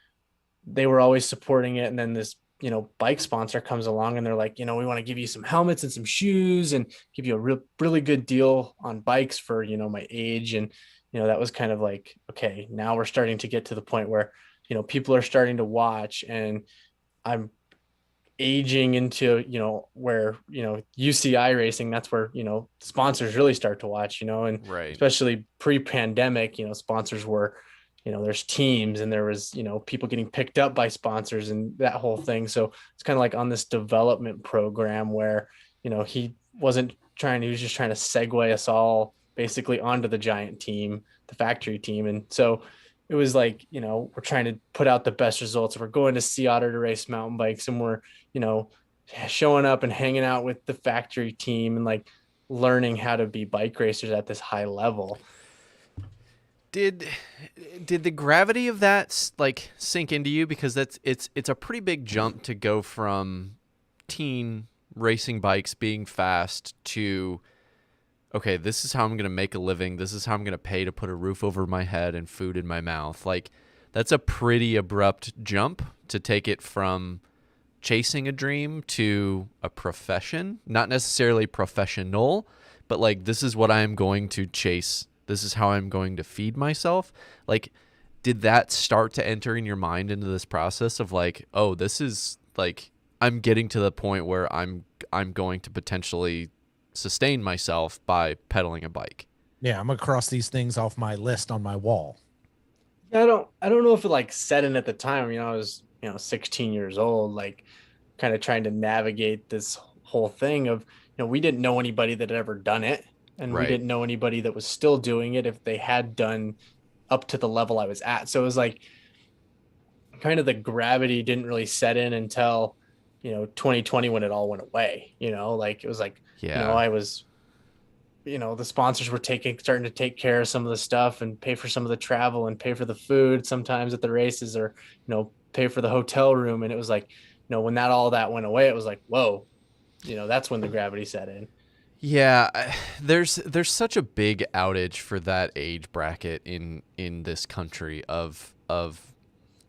they were always supporting it. And then this, you know, bike sponsor comes along and they're like, you know, we want to give you some helmets and some shoes and give you a really good deal on bikes for, you know, my age. And, you know, that was kind of like, okay, now we're starting to get to the point where, you know, people are starting to watch, and I'm aging into, you know, where, you know, UCI racing, that's where, you know, sponsors really start to watch, you know. And Right. especially pre-pandemic, you know, sponsors were, you know, there's teams and there was, you know, people getting picked up by sponsors and that whole thing. So it's kind of like on this development program where, you know, he was just trying to segue us all basically onto the giant team, the factory team. And so it was like, you know, we're trying to put out the best results. We're going to Sea Otter to race mountain bikes, and we're, you know, showing up and hanging out with the factory team and like learning how to be bike racers at this high level. Did did the gravity of that like sink into you? Because it's a pretty big jump to go from teen racing bikes being fast to, okay, this is how I'm going to make a living. This is how I'm going to pay to put a roof over my head and food in my mouth. Like, that's a pretty abrupt jump to take it from chasing a dream to a profession. Not necessarily professional, but like, this is what I am going to chase. This is how I'm going to feed myself. Like, did that start to enter in your mind into this process of like, oh, this is like, I'm getting to the point where I'm going to potentially sustain myself by pedaling a bike? Yeah, I'm gonna cross these things off my list on my wall. Yeah, I don't know if it like set in at the time. You know, I was, you know, 16 years old, like kind of trying to navigate this whole thing of, you know, we didn't know anybody that had ever done it, and we Right. didn't know anybody that was still doing it if they had done up to the level I was at. So it was like kind of the gravity didn't really set in until, you know, 2020 when it all went away. You know, like it was like, you know, Yeah. I was, you know, the sponsors were starting to take care of some of the stuff and pay for some of the travel and pay for the food sometimes at the races, or, you know, pay for the hotel room. And it was like, you know, when all that went away, it was like, whoa, you know, that's when the gravity set in. Yeah, there's such a big outage for that age bracket in this country of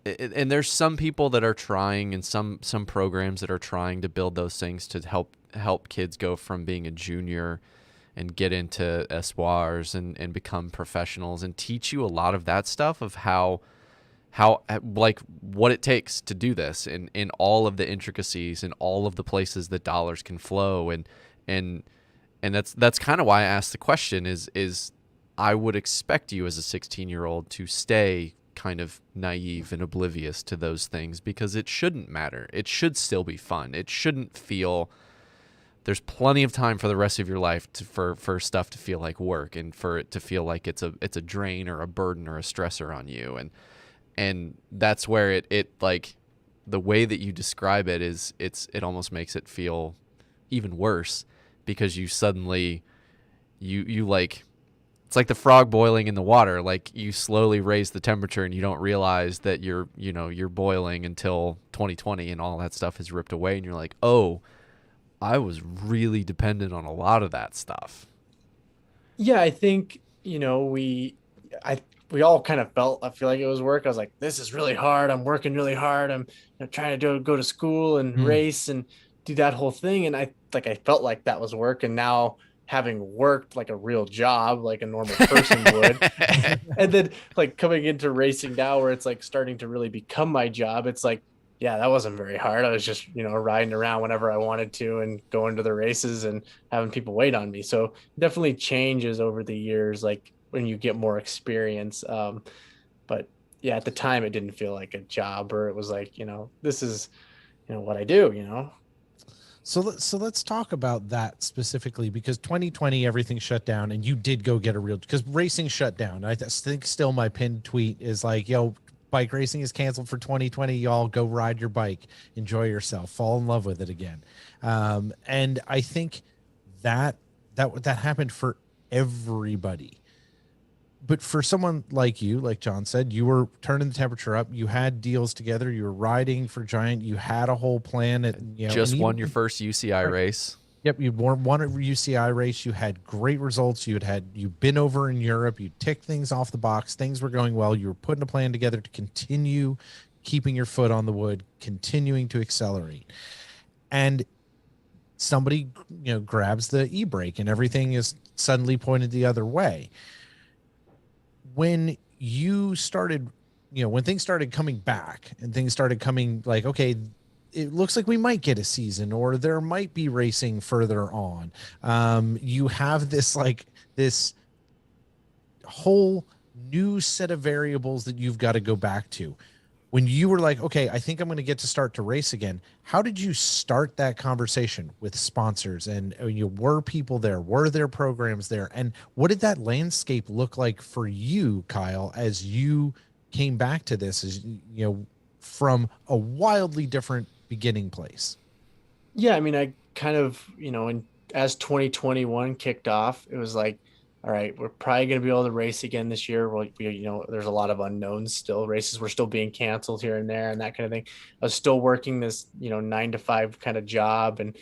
and there's some people that are trying, and some programs that are trying to build those things to help kids go from being a junior and get into espoirs and become professionals, and teach you a lot of that stuff of how like what it takes to do this, and in all of the intricacies and all of the places that dollars can flow, and And that's kind of why I asked the question is I would expect you as a 16-year-old to stay kind of naive and oblivious to those things, because it shouldn't matter. It should still be fun. It shouldn't feel, there's plenty of time for the rest of your life for stuff to feel like work, and for it to feel like it's a drain or a burden or a stressor on you. And that's where it like, the way that you describe it is it almost makes it feel even worse, because you suddenly you like, it's like the frog boiling in the water. Like, you slowly raise the temperature and you don't realize that you're boiling until 2020 and all that stuff is ripped away, and you're like, oh, I was really dependent on a lot of that stuff. Yeah, I think, we all kind of felt, I feel like it was work. I was like, this is really hard. I'm working really hard. I'm trying to go to school and race and do that whole thing. And I felt like that was work. And now, having worked like a real job, like a normal person would, and then like coming into racing now where it's like starting to really become my job, it's like, yeah, that wasn't very hard. I was just, riding around whenever I wanted to and going to the races and having people wait on me. So it definitely changes over the years, like when you get more experience. But yeah, at the time it didn't feel like a job, or it was like, this is, what I do. So let's talk about that specifically, because 2020 everything shut down and you did go get a real, because racing shut down. I think still my pinned tweet is like, yo, bike racing is canceled for 2020. Y'all go ride your bike, enjoy yourself, fall in love with it again. And I think that happened for everybody. But for someone like you, like John said, you were turning the temperature up. You had deals together. You were riding for Giant. You had a whole plan. Just won your first UCI race. Yep, you won a UCI race. You had great results. You'd been over in Europe. You ticked things off the box. Things were going well. You were putting a plan together to continue keeping your foot on the wood, continuing to accelerate. And somebody, grabs the e-brake and everything is suddenly pointed the other way. When you started, when things started coming back and things started coming like, okay, it looks like we might get a season, or there might be racing further on. You have this whole new set of variables that you've got to go back to. When you were like, okay, I think I'm going to get to start to race again. How did you start that conversation with sponsors? And were people there? Were there programs there? And what did that landscape look like for you, Kyle, as you came back to this, as from a wildly different beginning place? Yeah, I mean, I kind of, and as 2021 kicked off, it was like, all right, we're probably going to be able to race again this year. There's a lot of unknowns still. Races were still being canceled here and there and that kind of thing. I was still working this, 9 to 5 kind of job and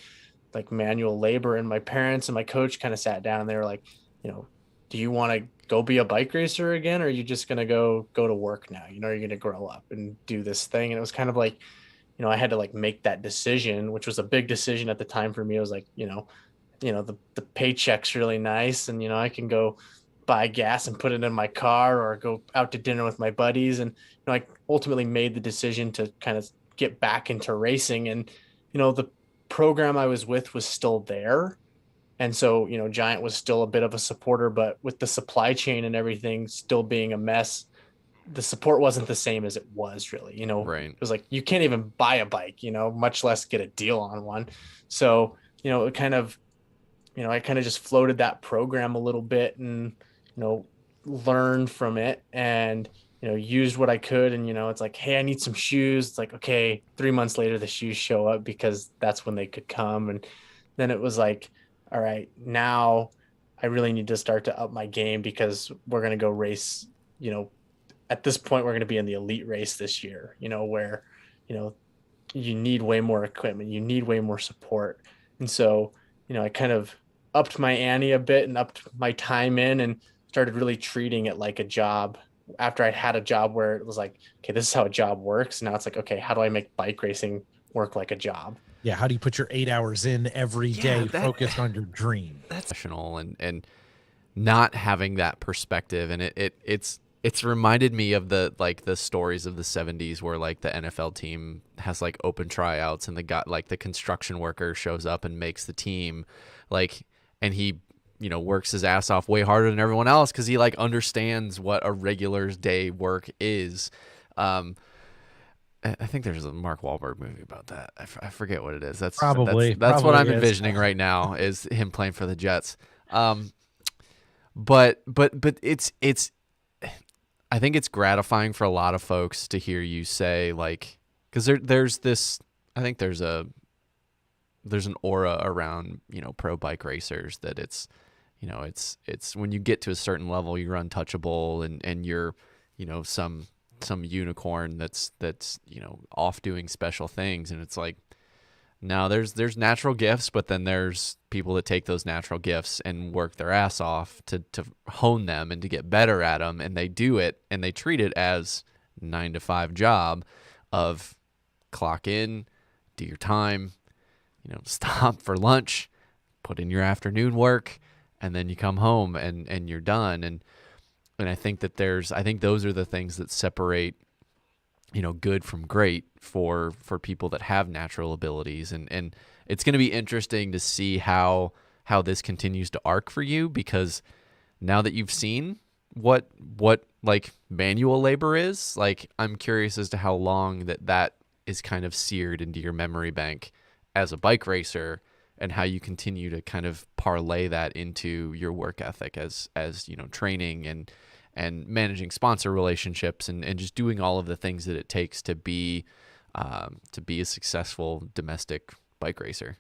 like manual labor. And my parents and my coach kind of sat down and they were like, do you want to go be a bike racer again? Or are you just going to go to work now? You're going to grow up and do this thing. And it was kind of like, I had to like make that decision, which was a big decision at the time for me. I was like, the paycheck's really nice, and I can go buy gas and put it in my car, or go out to dinner with my buddies. And I ultimately made the decision to kind of get back into racing. And the program I was with was still there, and so Giant was still a bit of a supporter, but with the supply chain and everything still being a mess, the support wasn't the same as it was really. Right. It was like, you can't even buy a bike, much less get a deal on one. So it kind of, I kind of just floated that program a little bit and, learned from it and, used what I could. And, it's like, hey, I need some shoes. It's like, okay, 3 months later, the shoes show up because that's when they could come. And then it was like, all right, now I really need to start to up my game, because we're going to go race, at this point, we're going to be in the elite race this year, where, you need way more equipment, you need way more support. And so, I kind of upped my ante a bit and upped my time in and started really treating it like a job. After I had a job where it was like, okay, this is how a job works. Now it's like, okay, how do I make bike racing work like a job? Yeah. How do you put your 8 hours in every day focused on your dream? That's professional, and not having that perspective. And it's reminded me of the stories of the 70s where like the NFL team has like open tryouts and the construction worker shows up and makes the team. like, and he, works his ass off way harder than everyone else because he like understands what a regular day work is. I think there's a Mark Wahlberg movie about that. I forget what it is. That's Probably what I'm is. envisioning right now is him playing for the Jets. But it's I think it's gratifying for a lot of folks to hear you say, like, because there's this, I think there's an aura around, pro bike racers that it's when you get to a certain level, you're untouchable and you're, some unicorn that's off doing special things. And it's like, no, there's natural gifts, but then there's people that take those natural gifts and work their ass off to hone them and to get better at them. And they do it and they treat it as 9 to 5 job of clock in, do your time, stop for lunch, put in your afternoon work, and then you come home and you're done. And I think that I think those are the things that separate, good from great for people that have natural abilities. And it's going to be interesting to see how this continues to arc for you, because now that you've seen what like manual labor is, like, I'm curious as to how long that is kind of seared into your memory bank as a bike racer, and how you continue to kind of parlay that into your work ethic as training and managing sponsor relationships and just doing all of the things that it takes to be a successful domestic bike racer.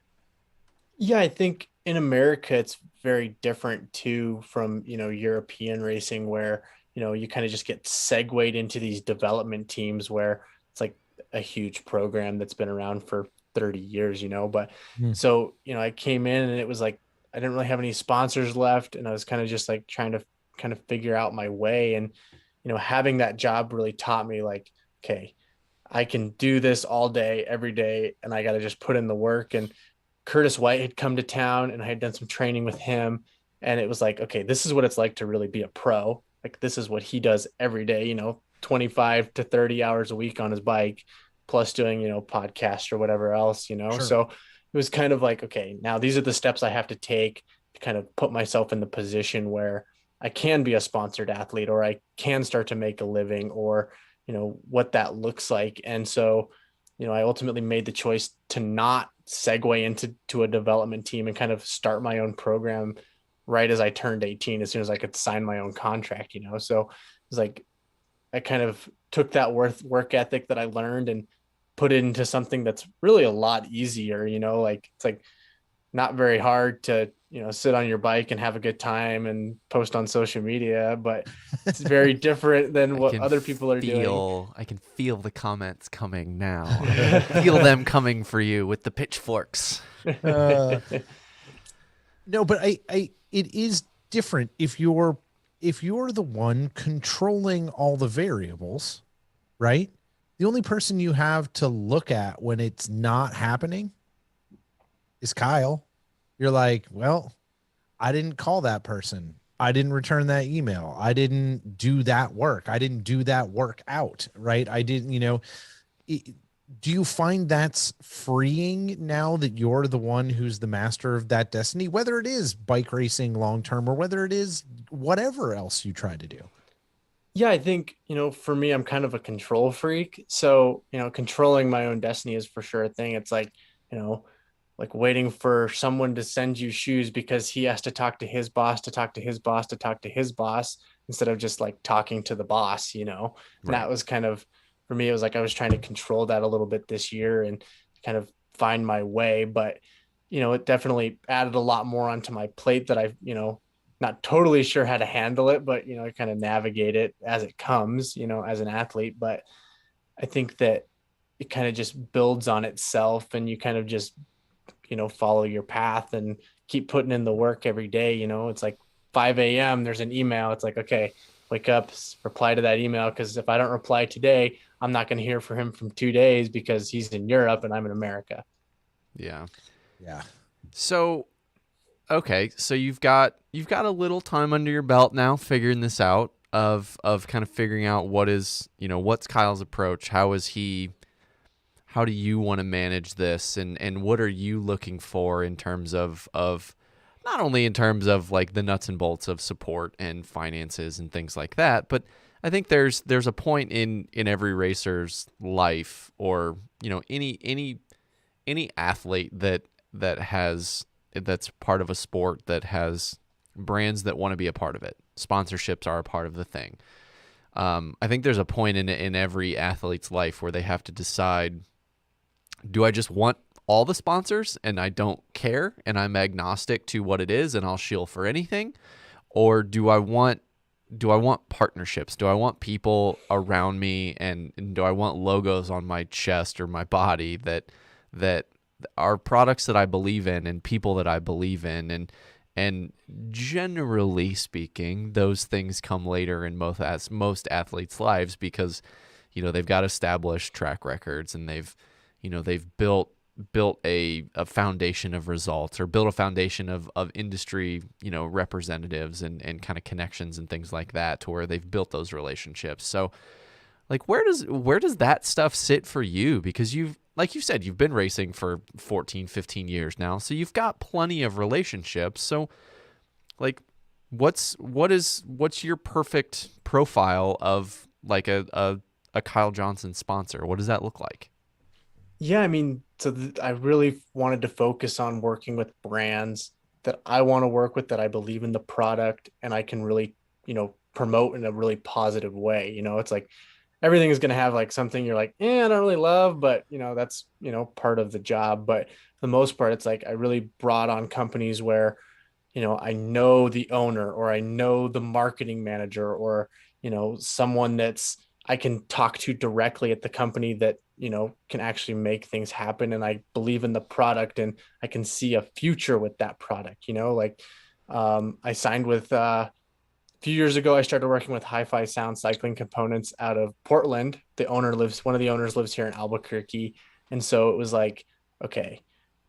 Yeah, I think in America it's very different too from, European racing, where, you kind of just get segued into these development teams where it's like a huge program that's been around for 30 years, but so, I came in and it was like, I didn't really have any sponsors left. And I was kind of just like trying to kind of figure out my way. And, having that job really taught me, like, okay, I can do this all day, every day, and I got to just put in the work. And Curtis White had come to town and I had done some training with him. And it was like, okay, this is what it's like to really be a pro. Like, this is what he does every day, 25 to 30 hours a week on his bike, plus doing, podcast or whatever else, Sure. So it was kind of like, okay, now these are the steps I have to take to kind of put myself in the position where I can be a sponsored athlete, or I can start to make a living, or, what that looks like. And so, I ultimately made the choice to not segue into a development team and kind of start my own program right as I turned 18, as soon as I could sign my own contract, So it was like, I kind of took that work ethic that I learned and put it into something that's really a lot easier, like, it's like not very hard to, sit on your bike and have a good time and post on social media, but it's very different than what other people are doing. I can feel the comments coming now. I can feel them coming for you with the pitchforks. No, but it is different if you're the one controlling all the variables, right? The only person you have to look at when it's not happening is Kyle. You're like, well, I didn't call that person. I didn't return that email. I didn't do that work. I didn't do that work out, right? I didn't, do you find that's freeing now that you're the one who's the master of that destiny, whether it is bike racing long-term or whether it is whatever else you try to do? Yeah, I think, for me, I'm kind of a control freak. So, controlling my own destiny is for sure a thing. It's like, like waiting for someone to send you shoes because he has to talk to his boss, to talk to his boss, to talk to his boss, instead of just like talking to the boss, And Right. that was kind of, for me, it was like I was trying to control that a little bit this year and kind of find my way. But, it definitely added a lot more onto my plate that I've, not totally sure how to handle it, but, I kind of navigate it as it comes, as an athlete. But I think that it kind of just builds on itself, and you kind of just, follow your path and keep putting in the work every day. It's like 5 a.m. there's an email. It's like, okay, wake up, reply to that email. Cause if I don't reply today, I'm not going to hear from him from 2 days because he's in Europe and I'm in America. Yeah. Yeah. So, okay. So you've got a little time under your belt now figuring this out of kind of figuring out what's Kyle's approach. How do you want to manage this, and what are you looking for in terms of not only in terms of like the nuts and bolts of support and finances and things like that, but I think there's a point in every racer's life, or any athlete that's part of a sport that has brands that want to be a part of it. Sponsorships are a part of the thing. I think there's a point in every athlete's life where they have to decide, do I just want all the sponsors and I don't care and I'm agnostic to what it is and I'll shield for anything? Or do I want partnerships? Do I want people around me, and do I want logos on my chest or my body that are products that I believe in and people that I believe in? And generally speaking, those things come later in most athletes' lives, because they've got established track records, and they've built a foundation of results, or built a foundation of industry representatives and kind of connections and things like that, to where they've built those relationships. So like, where does that stuff sit for you? Because like you said, you've been racing for 14, 15 years now, so you've got plenty of relationships. So like, what's your perfect profile of like a Kyle Johnson sponsor? What does that look like? Yeah, I mean, so I really wanted to focus on working with brands that I want to work with, that I believe in the product and I can really, promote in a really positive way. It's like everything is going to have like something you're like, I don't really love, but that's, part of the job. But for the most part, it's like I really brought on companies where, I know the owner, or I know the marketing manager, or, someone that's I can talk to directly at the company that, can actually make things happen. And I believe in the product and I can see a future with that product, like, I signed with, few years ago, I started working with Hi-Fi Sound Cycling Components out of Portland. One of the owners lives here in Albuquerque. And so it was like, okay,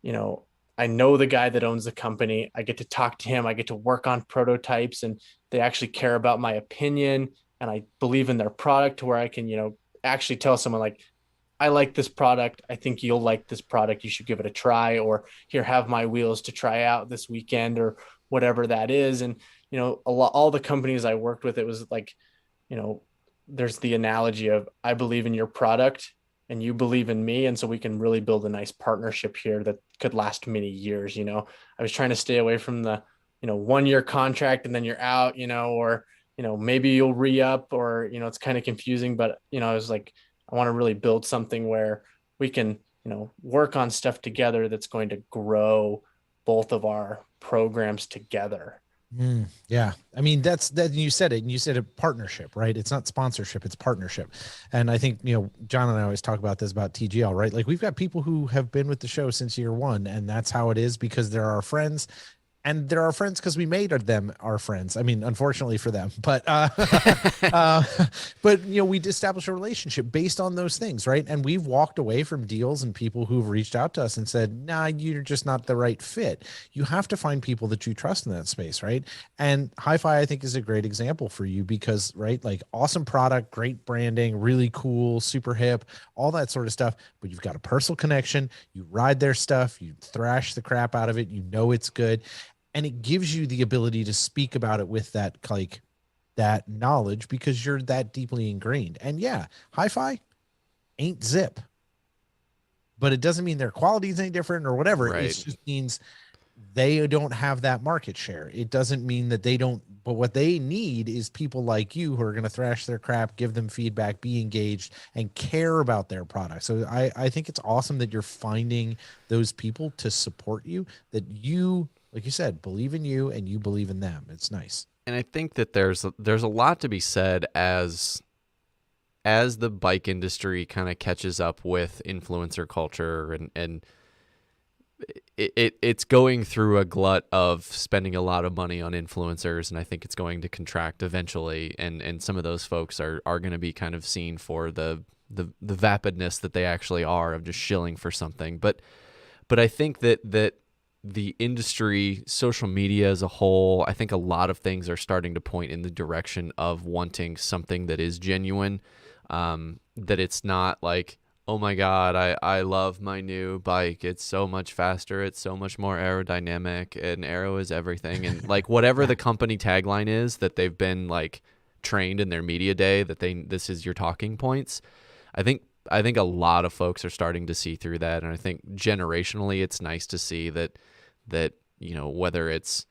I know the guy that owns the company. I get to talk to him. I get to work on prototypes, and they actually care about my opinion, and I believe in their product, to where I can, actually tell someone like, I like this product. I think you'll like this product. You should give it a try, or here, have my wheels to try out this weekend, or whatever that is. And, all the companies I worked with, it was like, there's the analogy of, I believe in your product and you believe in me. And so we can really build a nice partnership here that could last many years. I was trying to stay away from the, 1 year contract and then you're out, or, maybe you'll re-up, or, it's kind of confusing, but, I was like, I want to really build something where we can, work on stuff together that's going to grow both of our programs together. Yeah. I mean, that you said it, and you said a partnership, right? It's not sponsorship, it's partnership. And I think, John and I always talk about this about TGL, right? Like, we've got people who have been with the show since year one, and that's how it is, because they're our friends. And they're our friends because we made them our friends. I mean, unfortunately for them, but but we'd established a relationship based on those things, right? And we've walked away from deals and people who've reached out to us and said, "Nah, you're just not the right fit." You have to find people that you trust in that space, right? And Hi-Fi, I think, is a great example for you, because, right, like, awesome product, great branding, really cool, super hip, all that sort of stuff. But you've got a personal connection. You ride their stuff. You thrash the crap out of it. It's good. And it gives you the ability to speak about it with that, like, that knowledge, because you're that deeply ingrained. And yeah, Hi-Fi ain't zip, but it doesn't mean their quality is any different or whatever. Right. It just means they don't have that market share. It doesn't mean that they don't, but what they need is people like you who are going to thrash their crap, give them feedback, be engaged, and care about their product. So I think it's awesome that you're finding those people to support you, that you, like you said, believe in you and you believe in them. It's nice. And I think that there's a lot to be said as the bike industry kind of catches up with influencer culture, and it's going through a glut of spending a lot of money on influencers, and I think it's going to contract eventually, and some of those folks are going to be kind of seen for the vapidness that they actually are, of just shilling for something. But I think that the industry, social media as a whole, I think a lot of things are starting to point in the direction of wanting something that is genuine, that it's not like, Oh my God, I love my new bike. It's so much faster. It's so much more aerodynamic, and aero is everything. And like whatever Yeah. the company tagline is that they've been like trained in their media day that this is your talking points. I think I think a lot of folks are starting to see through that, and I think generationally it's nice to see that whether it's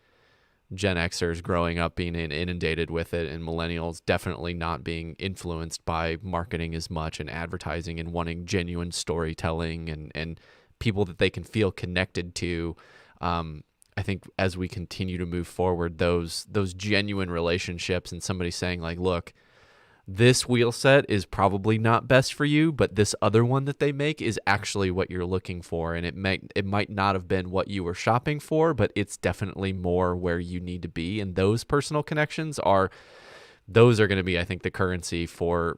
Gen Xers growing up being inundated with it, and millennials definitely not being influenced by marketing as much and advertising and wanting genuine storytelling and people that they can feel connected to. I think as we continue to move forward, those genuine relationships and somebody saying like, look, this wheel set is probably not best for you, but this other one that they make is actually what you're looking for. And it might not have been what you were shopping for, but it's definitely more where you need to be. And those personal connections are going to be, I think, the currency for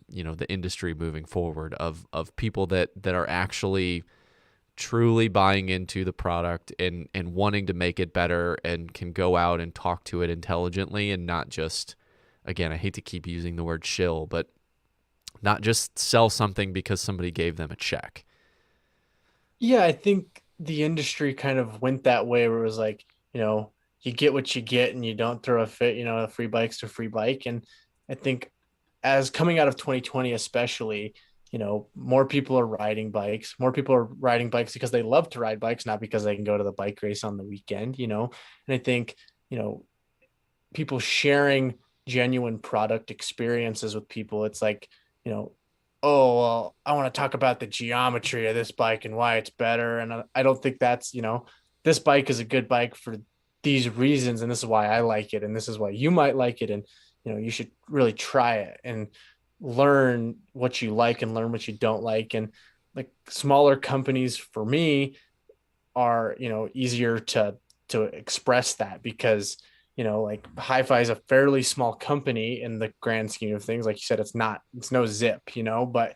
the industry moving forward of people that are actually truly buying into the product and wanting to make it better and can go out and talk to it intelligently and not just, again, I hate to keep using the word shill, but not just sell something because somebody gave them a check. Yeah, I think the industry kind of went that way where it was like, you get what you get and you don't throw a fit, a free bike's a free bike. And I think as coming out of 2020, especially, more people are riding bikes. More people are riding bikes because they love to ride bikes, not because they can go to the bike race on the weekend. And I think, you know, people sharing genuine product experiences with people. It's like, you know, oh, well, I want to talk about the geometry of this bike and why it's better. And I don't think that's, this bike is a good bike for these reasons. And this is why I like it. And this is why you might like it. And, you should really try it and learn what you like and learn what you don't like. And like smaller companies for me are, easier to express that because like hi-fi is a fairly small company in the grand scheme of things. Like you said, it's no zip, but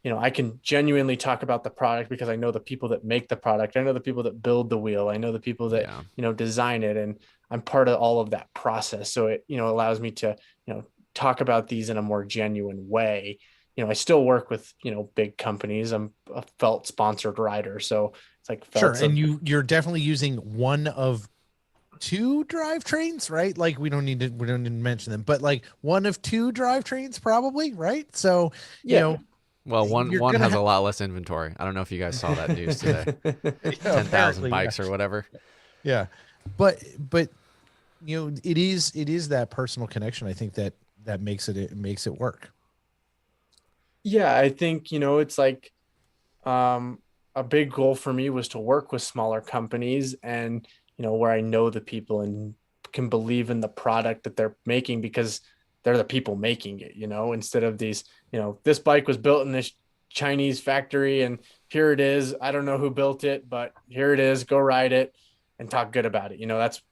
I can genuinely talk about the product because I know the people that make the product. I know the people that build the wheel. I know the people that, Yeah. design it. And I'm part of all of that process. So it, allows me to, talk about these in a more genuine way. I still work with, big companies. I'm a felt sponsored rider. So it's like Sure. felt's And a, you're definitely using one of two drivetrains, right? Like we don't need to mention them, but like one of two drivetrains probably, right? So, you yeah. know, Well, one you're one gonna has a have lot less inventory. I don't know if you guys saw that news today. yeah, 10,000 apparently, yeah. bikes or whatever. Yeah. But it is that personal connection. I think that makes it work. Yeah, I think, it's like um a big goal for me was to work with smaller companies and, where I know the people and can believe in the product that they're making because they're the people making it, instead of these, this bike was built in this Chinese factory and here it is. I don't know who built it, but here it is. Go ride it and talk good about it.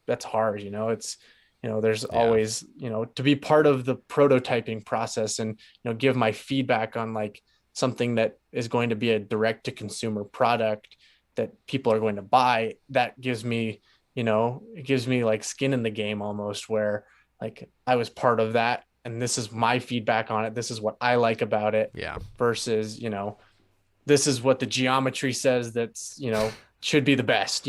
That's hard, it's there's Yeah. always, to be part of the prototyping process and, give my feedback on like something that is going to be a direct to consumer product that people are going to buy. That gives me, it gives me like skin in the game almost where like I was part of that and this is my feedback on it. This is what I like about it Yeah. versus, this is what the geometry says that's, should be the best.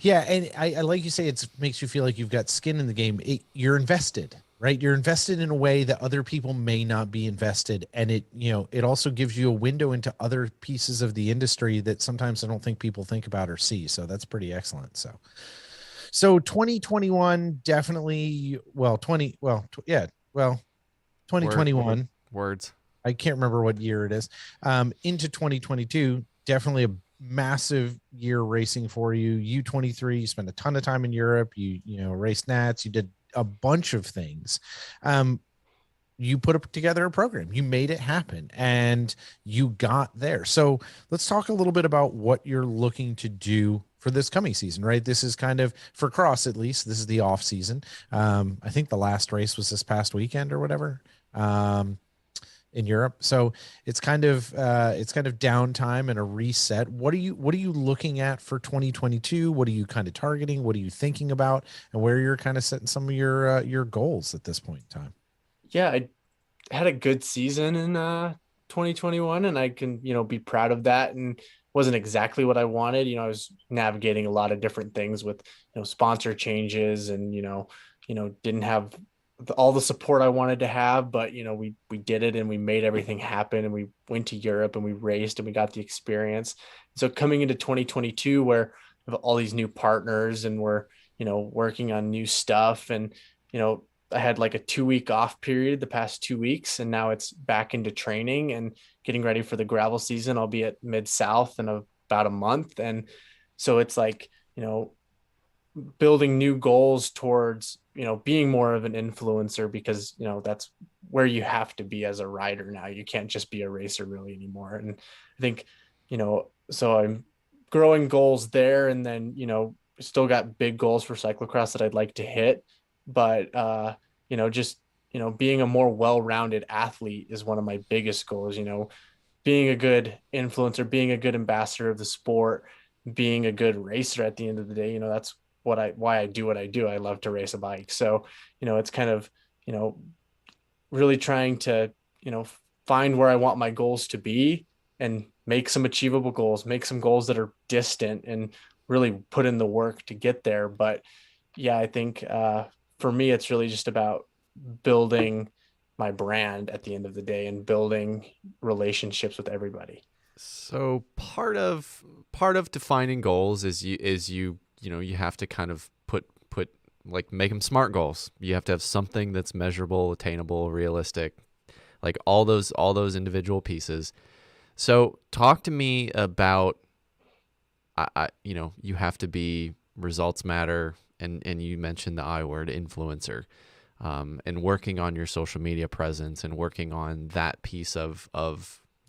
Yeah, and I like you say, it makes you feel like you've got skin in the game. You're invested, right? You're invested in a way that other people may not be invested, and it also gives you a window into other pieces of the industry that sometimes I don't think people think about or see. So that's pretty excellent. So 2021 definitely, well, 20, well, yeah, well, Word 2021. words. I can't remember what year it is. Into 2022, definitely a massive year racing for you. U23, you spent a ton of time in Europe. You raced Nats. You did a bunch of things. You put together a program. You made it happen, and you got there. So let's talk a little bit about what you're looking to do for this coming season, right? This is kind of for cross, at least. This is the off season. I think the last race was this past weekend or whatever. In Europe. So it's kind of downtime and a reset. What are you looking at for 2022? What are you kind of targeting? What are you thinking about? And where you're kind of setting some of your goals at this point in time? Yeah, I had a good season in 2021, and I can, be proud of that. And wasn't exactly what I wanted. I was navigating a lot of different things with, sponsor changes, and, didn't have all the support I wanted to have, but, we did it and we made everything happen, and we went to Europe and we raced and we got the experience. So coming into 2022, where we have all these new partners and we're, working on new stuff, and, I had like a 2 week off period the past 2 weeks, and now it's back into training and getting ready for the gravel season. I'll be at Mid South in about a month. And so it's like, building new goals towards, being more of an influencer, because, that's where you have to be as a rider now. You can't just be a racer really anymore. And I think, so I'm growing goals there, and then, still got big goals for cyclocross that I'd like to hit. But, just, being a more well-rounded athlete is one of my biggest goals, being a good influencer, being a good ambassador of the sport, being a good racer at the end of the day. That's why I do what I do. I love to race a bike. So, it's kind of, you know, really trying to, find where I want my goals to be and make some achievable goals, make some goals that are distant, and really put in the work to get there. But yeah, I think for me, it's really just about building my brand at the end of the day and building relationships with everybody. So part of defining goals is you have to kind of put like make them SMART goals. You have to have something that's measurable, attainable, realistic, like all those individual pieces. So talk to me about you have to be results matter, and you mentioned the I word, influencer. And working on your social media presence and working on that piece of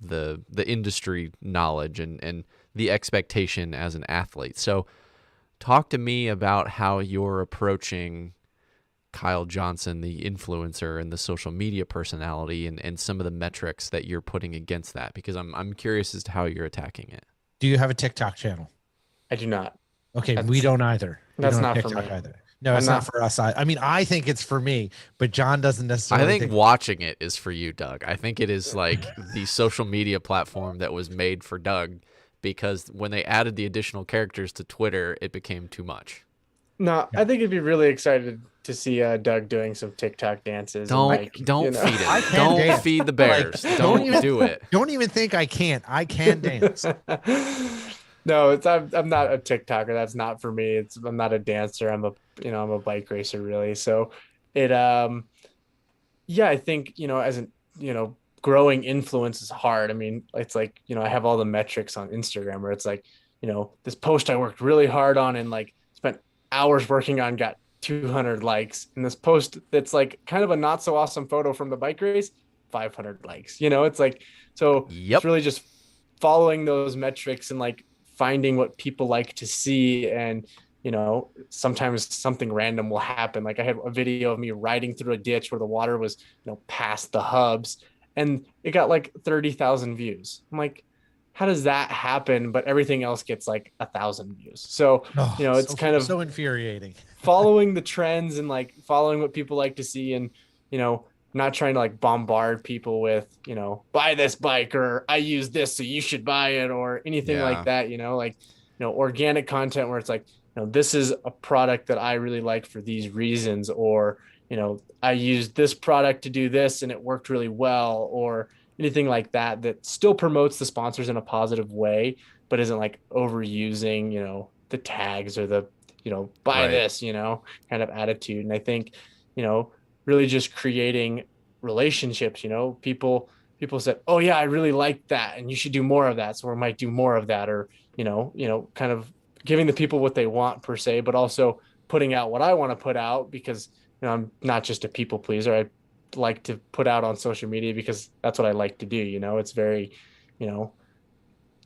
the industry knowledge and the expectation as an athlete. So talk to me about how you're approaching Kyle Johnson, the influencer and the social media personality, and some of the metrics that you're putting against that, because I'm curious as to how you're attacking it. Do you have a TikTok channel? I do not. Okay, we don't either. We That's don't not have for TikTok me. either. No, it's not for us. I mean, I think it's for me, but John doesn't I necessarily think watching it is for you, Doug. I think it is like the social media platform that was made for Doug, because when they added the additional characters to Twitter, it became too much. No, I think it'd be really excited to see Doug doing some TikTok dances. Don't and like, don't feed I him. can Don't dance. feed the bears. Don't do it. Don't even think I can't. I can dance. No, I'm not a TikToker. That's not for me. I'm not a dancer. I'm a bike racer really. So it yeah, I think, as an, growing influence is hard. I mean, it's like, I have all the metrics on Instagram where it's like, this post I worked really hard on and like spent hours working on got 200 likes. And this post that's like kind of a not so awesome photo from the bike race, 500 likes. It's like, so it's Yep. really just following those metrics and like finding what people like to see. And sometimes something random will happen. Like I had a video of me riding through a ditch where the water was, past the hubs, and it got like 30,000 views. I'm like, how does that happen? But everything else gets like 1,000 views. So, Oh, it's kind of so infuriating. following the trends and like following what people like to see, and, not trying to like bombard people with, buy this bike, or I use this, so you should buy it, or anything like Yeah. that, like, organic content where it's like, this is a product that I really like for these reasons, or, I used this product to do this and it worked really well, or anything like that, that still promotes the sponsors in a positive way, but isn't like overusing, the tags or the, buy Right. this, kind of attitude. And I think, really just creating relationships, people said, oh yeah, I really like that and you should do more of that, so we might do more of that. Or kind of giving the people what they want per se, but also putting out what I want to put out, because I'm not just a people pleaser. I like to put out on social media because that's what I like to do. It's very, you know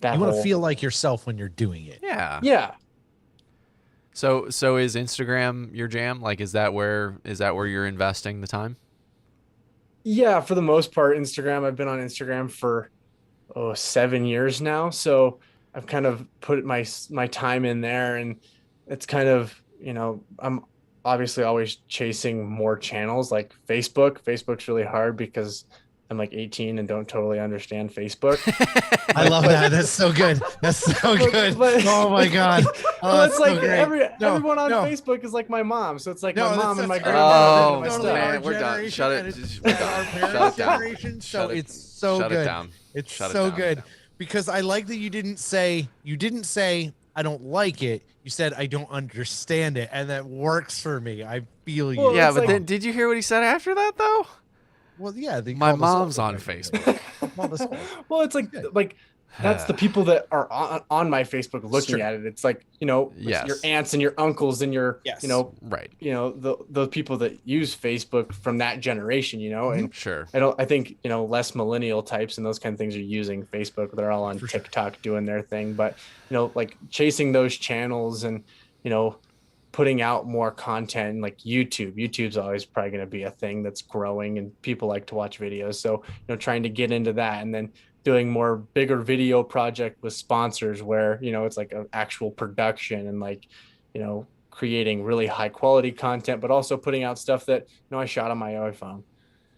that You want to whole feel like yourself when you're doing it. Yeah. yeah. So is Instagram your jam? Like, is that where you're investing the time? Yeah, for the most part, Instagram. I've been on Instagram for 7 years now, so I've kind of put my time in there, and it's kind of, I'm obviously always chasing more channels. Like Facebook's really hard because I'm like 18 and don't totally understand Facebook. I love that. That's so good. That's so good. Oh my god. Oh, Well, it's that's like so great. everyone on no. Facebook is like my mom, so it's like No, my mom and my that's grandma Oh reading my totally stuff. our man, we're done. generation, Shut it. and it's We're done. our Shut parents' it down. generation. So Shut it. it's so Shut good. it down. It's Shut it so down. good because I like that you didn't say I don't like it. You said I don't understand it, and that works for me. I feel you. Well, Yeah, it's but like- then did you hear what he said after that though? Well, yeah. They My called us mom's old, on right? Facebook. Called us old. well, it's like that's the people that are on my Facebook looking at it. It's like, it's your Yes. aunts and your uncles and your, Yes. right. The people that use Facebook from that generation, and Sure. I think, less millennial types and those kind of things are using Facebook. They're all on TikTok doing their thing, but, like chasing those channels and, putting out more content like YouTube's always probably going to be a thing that's growing and people like to watch videos. So, trying to get into that and then doing more bigger video project with sponsors where, it's like an actual production and like, creating really high quality content, but also putting out stuff that, I shot on my iPhone.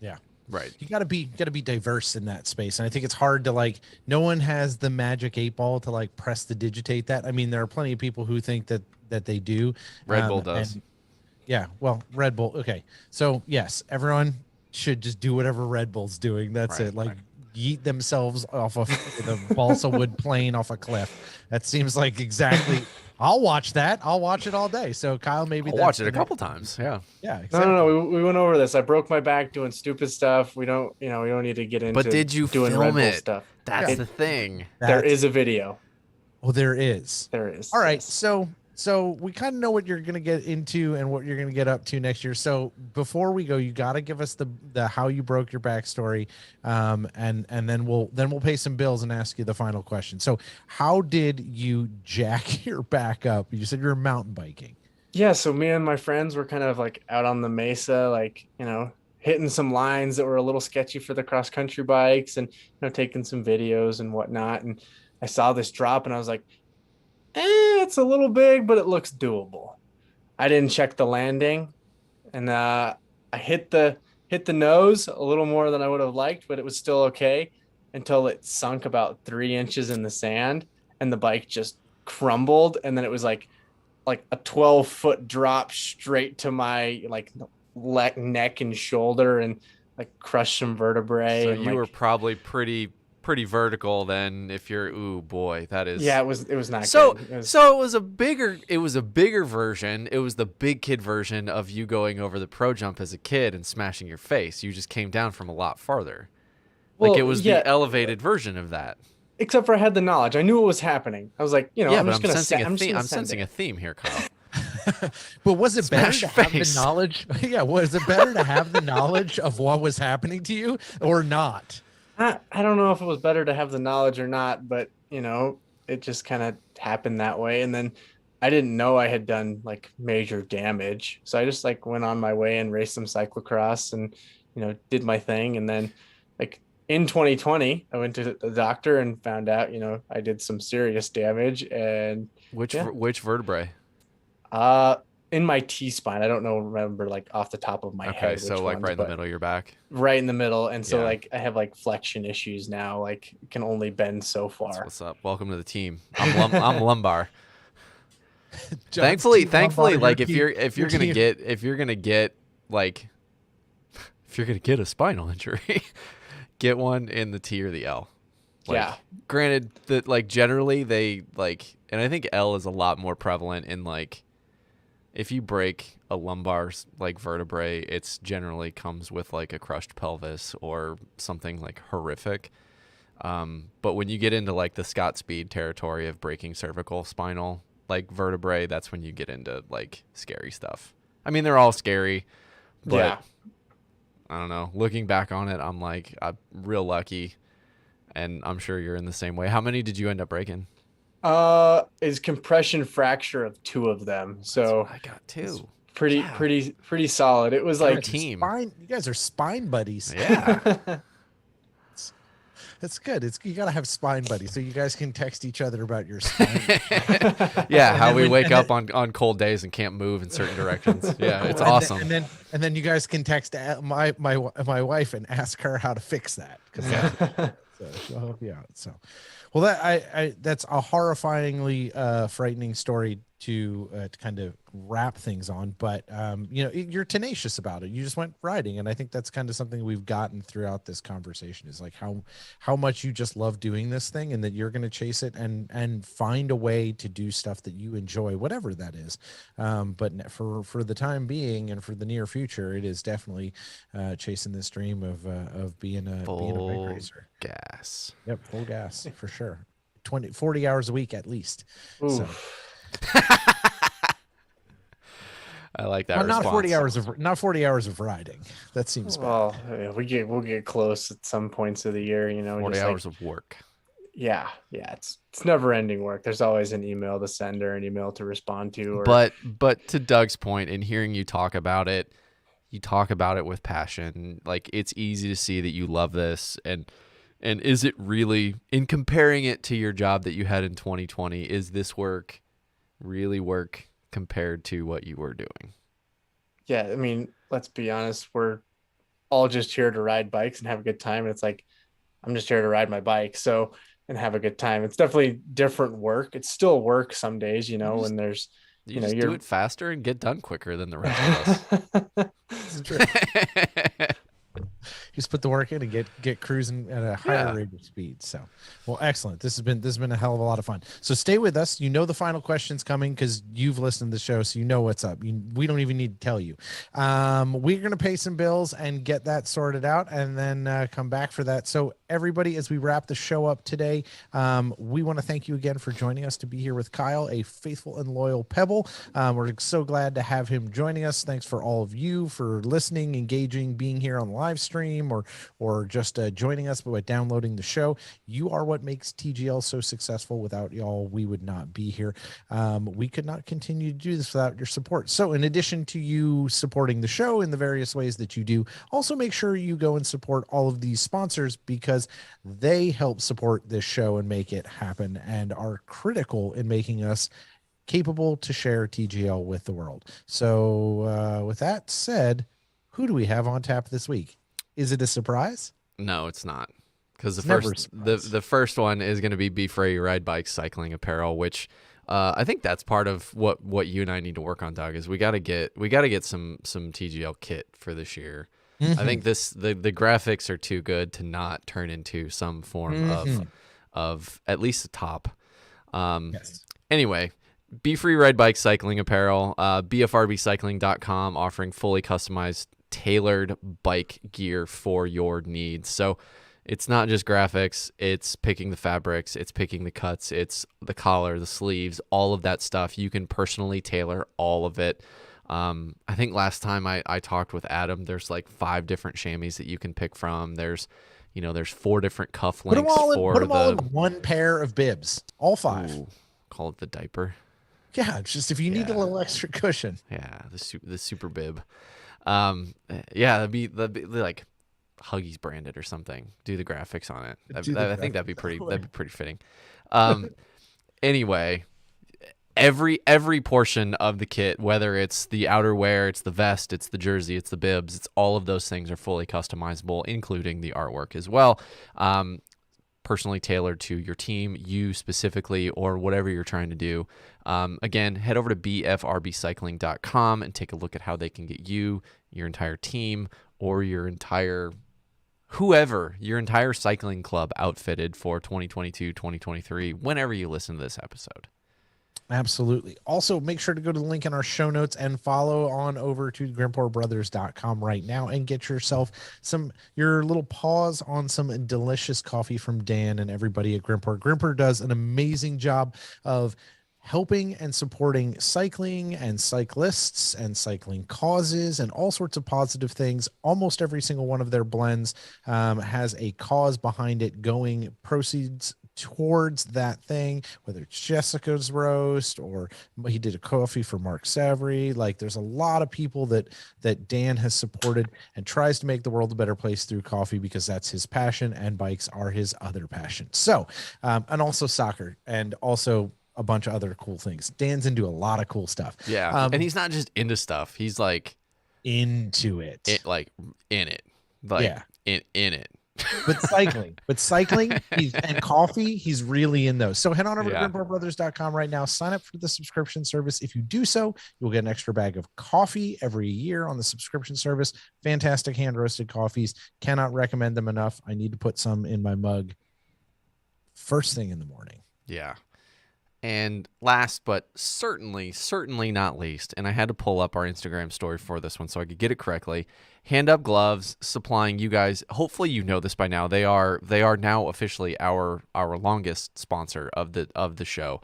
Yeah. Right. You gotta be diverse in that space. And I think it's hard to like, no one has the magic 8-ball to like press the digitate that. I mean, there are plenty of people who think that they do. Red Bull does. Yeah. Well, Red Bull. Okay. So yes, everyone should just do whatever Red Bull's doing. That's it. Like yeet themselves off of the balsa wood plane off a cliff. That seems like exactly. I'll watch that. I'll watch it all day. So Kyle, maybe I'll watch it a couple times. Yeah. Yeah. Exactly. No. We went over this. I broke my back doing stupid stuff. We don't need to get into. But did you doing film Red Bull it? stuff? That's the thing. There is a video. Oh, there is. There is. All right. Yes. So we kind of know what you're going to get into and what you're going to get up to next year. So before we go, you got to give us the how you broke your backstory, and then we'll pay some bills and ask you the final question. So how did you jack your back up? You said you're mountain biking. Yeah. So me and my friends were kind of like out on the mesa, like hitting some lines that were a little sketchy for the cross country bikes, and taking some videos and whatnot. And I saw this drop, and I was like, it's a little big, but it looks doable. I didn't check the landing, and I hit the nose a little more than I would have liked, but it was still okay until it sunk about 3 inches in the sand, and the bike just crumbled, and then it was like a 12-foot drop straight to my neck and shoulder, and like crushed some vertebrae. So and you were probably pretty vertical then. If you're, ooh boy, that is. Yeah, it was not so good. So it was a bigger version. It was the big kid version of you going over the pro jump as a kid and smashing your face. You just came down from a lot farther. Like it was the elevated version of that. Except for I had the knowledge. I knew what was happening. I was like, I'm sensing a theme here, Kyle. But was it Smash better to have face. the knowledge? Yeah, was it better to have the knowledge of what was happening to you or not? I don't know if it was better to have the knowledge or not, but it just kind of happened that way. And then I didn't know I had done like major damage, so I just like went on my way and raced some cyclocross and did my thing. And then like in 2020, I went to the doctor and found out I did some serious damage. And which vertebrae? In my T-spine. I don't remember like off the top of my head. Okay, so like right in the middle of your back. Right in the middle, and so Yeah. like I have like flexion issues now. Like can only bend so far. That's what's up? Welcome to the team. I'm lumbar. John's thankfully, lumbar, like your if you're gonna get a spinal injury, get one in the T or the L. Like, Yeah. Granted that like generally they like, and I think L is a lot more prevalent in like. If you break a lumbar like vertebrae, it's generally comes with like a crushed pelvis or something like horrific. But when you get into like the Scott Speed territory of breaking cervical spinal like vertebrae, that's when you get into like scary stuff. I mean, they're all scary, but Yeah. I don't know. Looking back on it, I'm like, I'm real lucky, and I'm sure you're in the same way. How many did you end up breaking? Is compression fracture of 2 of them. So I got 2. pretty solid. It was like team. Spine, you guys are spine buddies. Yeah. It's good. You got to have spine buddies so you guys can text each other about your spine. Yeah, how we wake up on cold days and can't move in certain directions. Yeah, it's awesome. And then you guys can text my wife and ask her how to fix that, because I'll help you out. So, well, that's a horrifyingly frightening story to kind of wrap things on, but you're tenacious about it. You just went riding, and I think that's kind of something we've gotten throughout this conversation, is like how much you just love doing this thing, and that you're going to chase it and find a way to do stuff that you enjoy, whatever that is. But for the time being and for the near future, it is definitely chasing this dream of being a bike racer. Gas. Yep, full gas for sure. 40 hours a week at least. Ooh. So I like that. Well, response. not 40 hours of riding. That seems bad. Well, yeah, we'll get close at some points of the year, 40 hours of work. Yeah, it's never ending work. There's always an email to send or an email to respond to. But to Doug's point, in hearing you talk about it, you talk about it with passion. Like, it's easy to see that you love this, and is it really, in comparing it to your job that you had in 2020, is this work really work compared to what you were doing? Yeah, I mean, let's be honest, we're all just here to ride bikes and have a good time. And it's like, I'm just here to ride my bike and have a good time. It's definitely different work. It's still work some days, when there's you just do it faster and get done quicker than the rest of us. It's true. Just put the work in and get cruising at a higher rate of speed. So, well, excellent. This has been a hell of a lot of fun. So stay with us. The final question's coming because you've listened to the show, so you know what's up. We don't even need to tell you. We're gonna pay some bills and get that sorted out, and then come back for that. So everybody, as we wrap the show up today, we want to thank you again for joining us to be here with Kyle, a faithful and loyal Pebble. We're so glad to have him joining us. Thanks for all of you for listening, engaging, being here on the live stream, or just joining us by downloading the show. You are what makes TGL so successful. Without y'all, we would not be here. We could not continue to do this without your support. So in addition to you supporting the show in the various ways that you do, also make sure you go and support all of these sponsors, because they help support this show and make it happen, and are critical in making us capable to share TGL with the world. So with that said, who do we have on tap this week? Is it a surprise? No, it's not. Because the first one is going to be Be Free Ride Bikes Cycling Apparel, which I think that's part of what you and I need to work on, Doug. Is we got to get some TGL kit for this year. Mm-hmm. I think the graphics are too good to not turn into some form of at least a top. Yes. Anyway, Be Free Ride Bikes Cycling Apparel, bfrbcycling.com, offering fully customized, tailored bike gear for your needs. So it's not just graphics, it's picking the fabrics, it's picking the cuts, it's the collar, the sleeves, all of that stuff. You can personally tailor all of it. I think last time I talked with Adam, there's like 5 different chamois that you can pick from. There's 4 different cuff links put them all in one pair of bibs, all 5. Ooh, call it the diaper. Yeah, it's just if you need a little extra cushion. Yeah, the super bib. That'd be like Huggies branded or something. Do the graphics on it. I think that'd be pretty fitting. Anyway, every portion of the kit, whether it's the outerwear, it's the vest, it's the jersey, it's the bibs, it's all of those things are fully customizable, including the artwork as well. Personally tailored to your team, you specifically, or whatever you're trying to do. Again, head over to bfrbcycling.com and take a look at how they can get you, your entire team, or your entire cycling club outfitted for 2022, 2023, whenever you listen to this episode. Absolutely. Also, make sure to go to the link in our show notes and follow on over to grimporbrothers.com right now and get yourself your little paws on some delicious coffee from Dan and everybody at Grimpor. Grimpor does an amazing job of helping and supporting cycling and cyclists and cycling causes and all sorts of positive things. Almost every single one of their blends has a cause behind it, going proceeds towards that thing, whether it's Jessica's roast or he did a coffee for Mark Savory. Like there's a lot of people that Dan has supported and tries to make the world a better place through coffee, because that's his passion and bikes are his other passion. So and also soccer, and also a bunch of other cool things. Dan's into a lot of cool stuff. Yeah. And he's not just into stuff. He's like into it. like in it. Like Yeah. in it. But cycling, and coffee, he's really in those. So head on over to Yeah. grandpabrothers.com right now. Sign up for the subscription service. If you do so, you'll get an extra bag of coffee every year on the subscription service. Fantastic hand roasted coffees. Cannot recommend them enough. I need to put some in my mug first thing in the morning. Yeah. And last but certainly not least, and I had to pull up our Instagram story for this one so I could get it correctly. Hand Up Gloves supplying you guys. Hopefully you know this by now. They are now officially our longest sponsor of the show.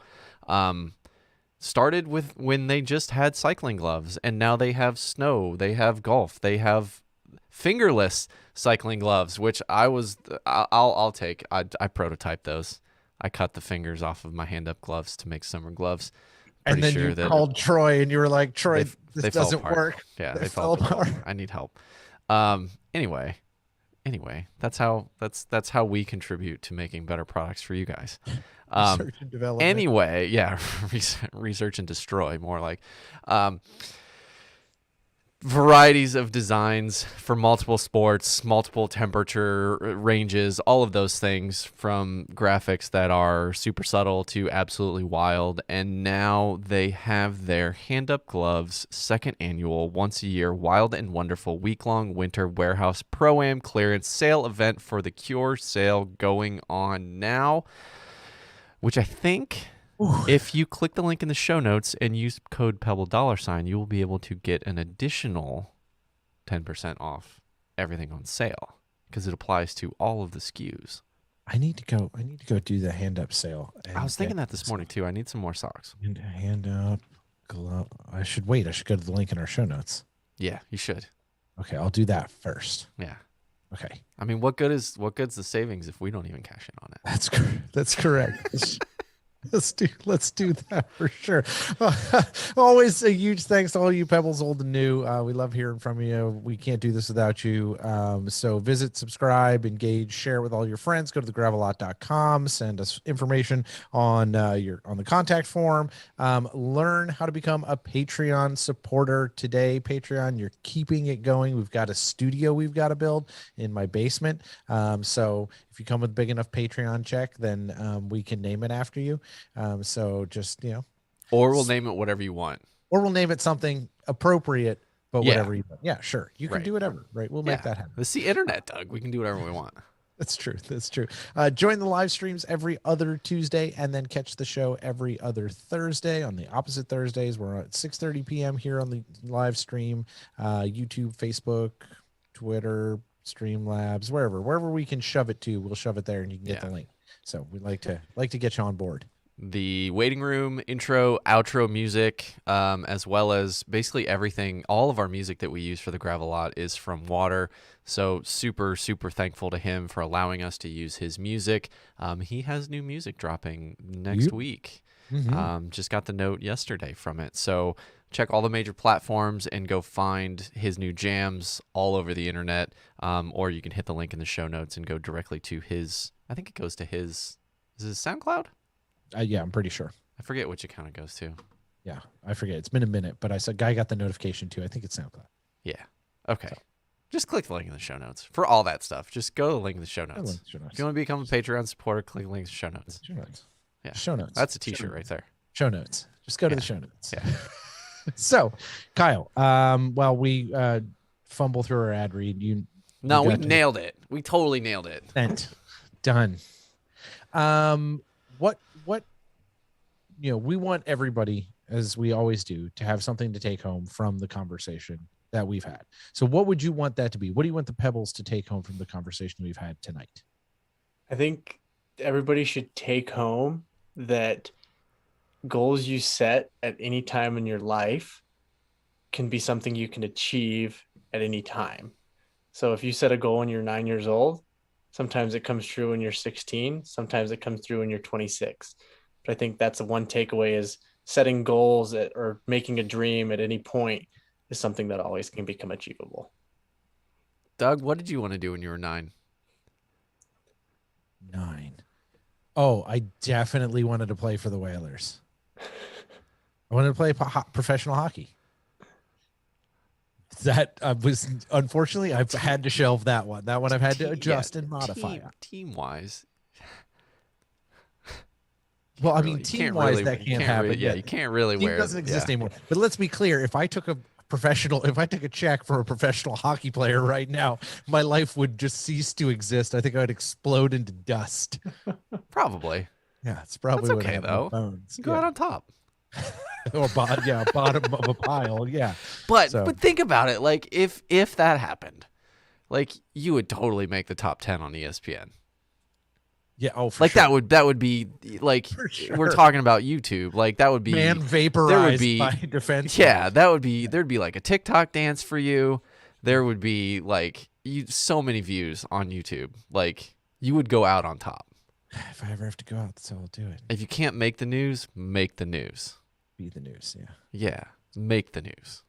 Started with when they just had cycling gloves, and now they have snow, they have golf, they have fingerless cycling gloves, which I'll take. I prototyped those. I cut the fingers off of my Hand Up gloves to make summer gloves. And then you called Troy and you were like, Troy, this doesn't work. Yeah, they fell apart. I need help. Anyway, that's how we contribute to making better products for you guys. Research and development. Anyway, yeah, research and destroy, more like. Varieties of designs for multiple sports, multiple temperature ranges, all of those things, from graphics that are super subtle to absolutely wild. And now they have their Hand Up Gloves second annual, once a year, wild and wonderful week-long winter warehouse pro-am clearance sale event for the Cure sale going on now, which I think... Ooh. If you click the link in the show notes and use code Pebble $, you will be able to get an additional 10% off everything on sale, because it applies to all of the SKUs. I need to go do the Hand Up sale. I was thinking that this morning too. I need some more socks. Hand Up glove. I should go to the link in our show notes. Yeah, you should. Okay, I'll do that first. Yeah. Okay. I mean, good's the savings if we don't even cash in on it? That's correct. Let's do that for sure. Always a huge thanks to all you Pebbles, old and new. We love hearing from you. We can't do this without you. So visit, subscribe, engage, share with all your friends. Go to thegravelot.com. Send us information on the contact form. Learn how to become a Patreon supporter today. Patreon, you're keeping it going. We've got a studio we've got to build in my basement. So if you come with a big enough Patreon check, then we can name it after you. So just, or we'll name it whatever you want, or we'll name it something appropriate, but whatever you want. Yeah, sure. You can do whatever, right? We'll make that happen. It's the internet, Doug. We can do whatever we want. That's true. Join the live streams every other Tuesday, and then catch the show every other Thursday. On the opposite Thursdays, we're at 6:30 p.m. here on the live stream, YouTube, Facebook, Twitter, Streamlabs, wherever we can shove it to, we'll shove it there, and you can get the link. So we'd like to get you on board. The waiting room, intro, outro music, as well as basically everything, all of our music that we use for the Gravel Lot is from Water. So super, super thankful to him for allowing us to use his music. He has new music dropping next week. Mm-hmm. Just got the note yesterday from it. So check all the major platforms and go find his new jams all over the internet. Or you can hit the link in the show notes and go directly to his, I think it goes to his, is it SoundCloud? Yeah, I'm pretty sure. I forget which account it goes to. Yeah, I forget. It's been a minute, but I said guy got the notification too. I think it's SoundCloud. Yeah. Okay. So. Just click the link in the show notes for all that stuff. Just go to the link in the show notes. If you want to become a Patreon supporter, click the link in the show notes. Show notes. Yeah. Show notes. That's a t-shirt right there. Show notes. Just go to the show notes. Yeah. So, Kyle, while we fumble through our ad read, we nailed it. We totally nailed it. Sent. Done. What we want everybody, as we always do, to have something to take home from the conversation that we've had. So what would you want that to be? What do you want the Pebbles to take home from the conversation we've had tonight? I think everybody should take home that goals you set at any time in your life can be something you can achieve at any time. So if you set a goal when you're 9 years old, Sometimes it comes true when you're 16. Sometimes it comes through when you're 26. But I think that's the one takeaway is setting goals or making a dream at any point is something that always can become achievable. Doug, what did you want to do when you were 9? 9. Oh, I definitely wanted to play for the Whalers. I wanted to play professional hockey. That was, unfortunately, I've had to shelve that one. That one I've had to adjust and modify. Team-wise. Well, I mean, team-wise, that can't happen. Really, you can't really wear it. Team doesn't exist anymore. But let's be clear. If I took a check for a professional hockey player right now, my life would just cease to exist. I think I would explode into dust. Probably. Yeah, it's probably That's okay, though. Bones. You go out on top. Or bottom of a pile. Yeah. But think about it. Like if that happened, like you would totally make the top 10 on ESPN. Yeah. Oh, for sure. Like that would be like we're talking about YouTube. Like that would be man vaporized by defense. Yeah, there'd be like a TikTok dance for you. There would be like so many views on YouTube. Like you would go out on top. If I ever have to go out, that's how I'll do it. If you can't make the news, make the news. Be the news, yeah. Yeah, make the news.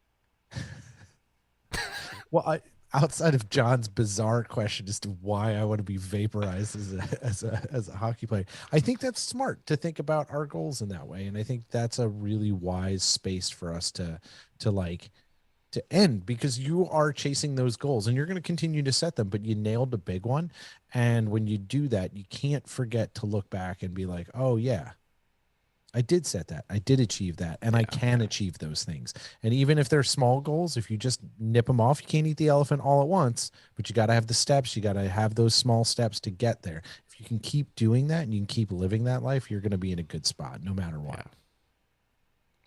Well, outside of John's bizarre question as to why I want to be vaporized as a hockey player, I think that's smart to think about our goals in that way, and I think that's a really wise space for us to end, because you are chasing those goals and you're going to continue to set them, but you nailed a big one. And when you do that, you can't forget to look back and be like, oh yeah, I did set that. I did achieve that. And I can achieve those things. And even if they're small goals, if you just nip them off, you can't eat the elephant all at once, but you got to have the steps. You got to have those small steps to get there. If you can keep doing that and you can keep living that life, you're going to be in a good spot no matter what.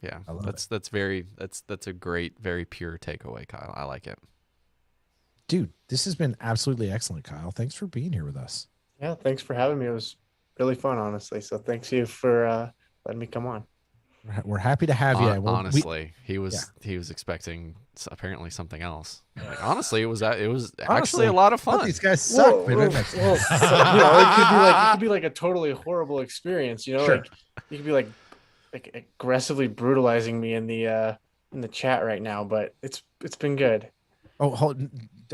Yeah, that's a great, very pure takeaway, Kyle. I like it. Dude, this has been absolutely excellent, Kyle. Thanks for being here with us. Yeah, thanks for having me. It was really fun, honestly. So thanks you for letting me come on. We're happy to have you. Honestly, he was expecting apparently something else. Like, honestly, it was actually a lot of fun. These guys suck. So, it could be like a totally horrible experience. You know, sure. Like you could be like aggressively brutalizing me in the chat right now, but it's been good. Oh,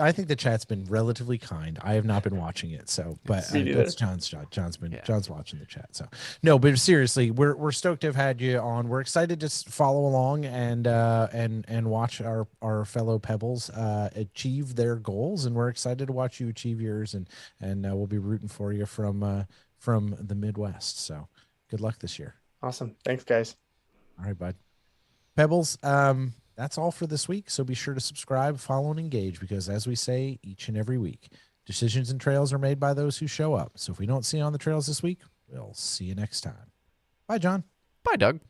I think the chat's been relatively kind. I have not been watching it, so but that's John's job. John's watching the chat. So no, but seriously, we're stoked to have had you on. We're excited to follow along and watch our fellow Pebbles achieve their goals, and we're excited to watch you achieve yours, and we'll be rooting for you from the Midwest. So good luck this year. Awesome. Thanks, guys. All right, bud. Pebbles, that's all for this week. So be sure to subscribe, follow, and engage, because as we say each and every week, decisions and trails are made by those who show up. So if we don't see you on the trails this week, we'll see you next time. Bye, John. Bye, Doug.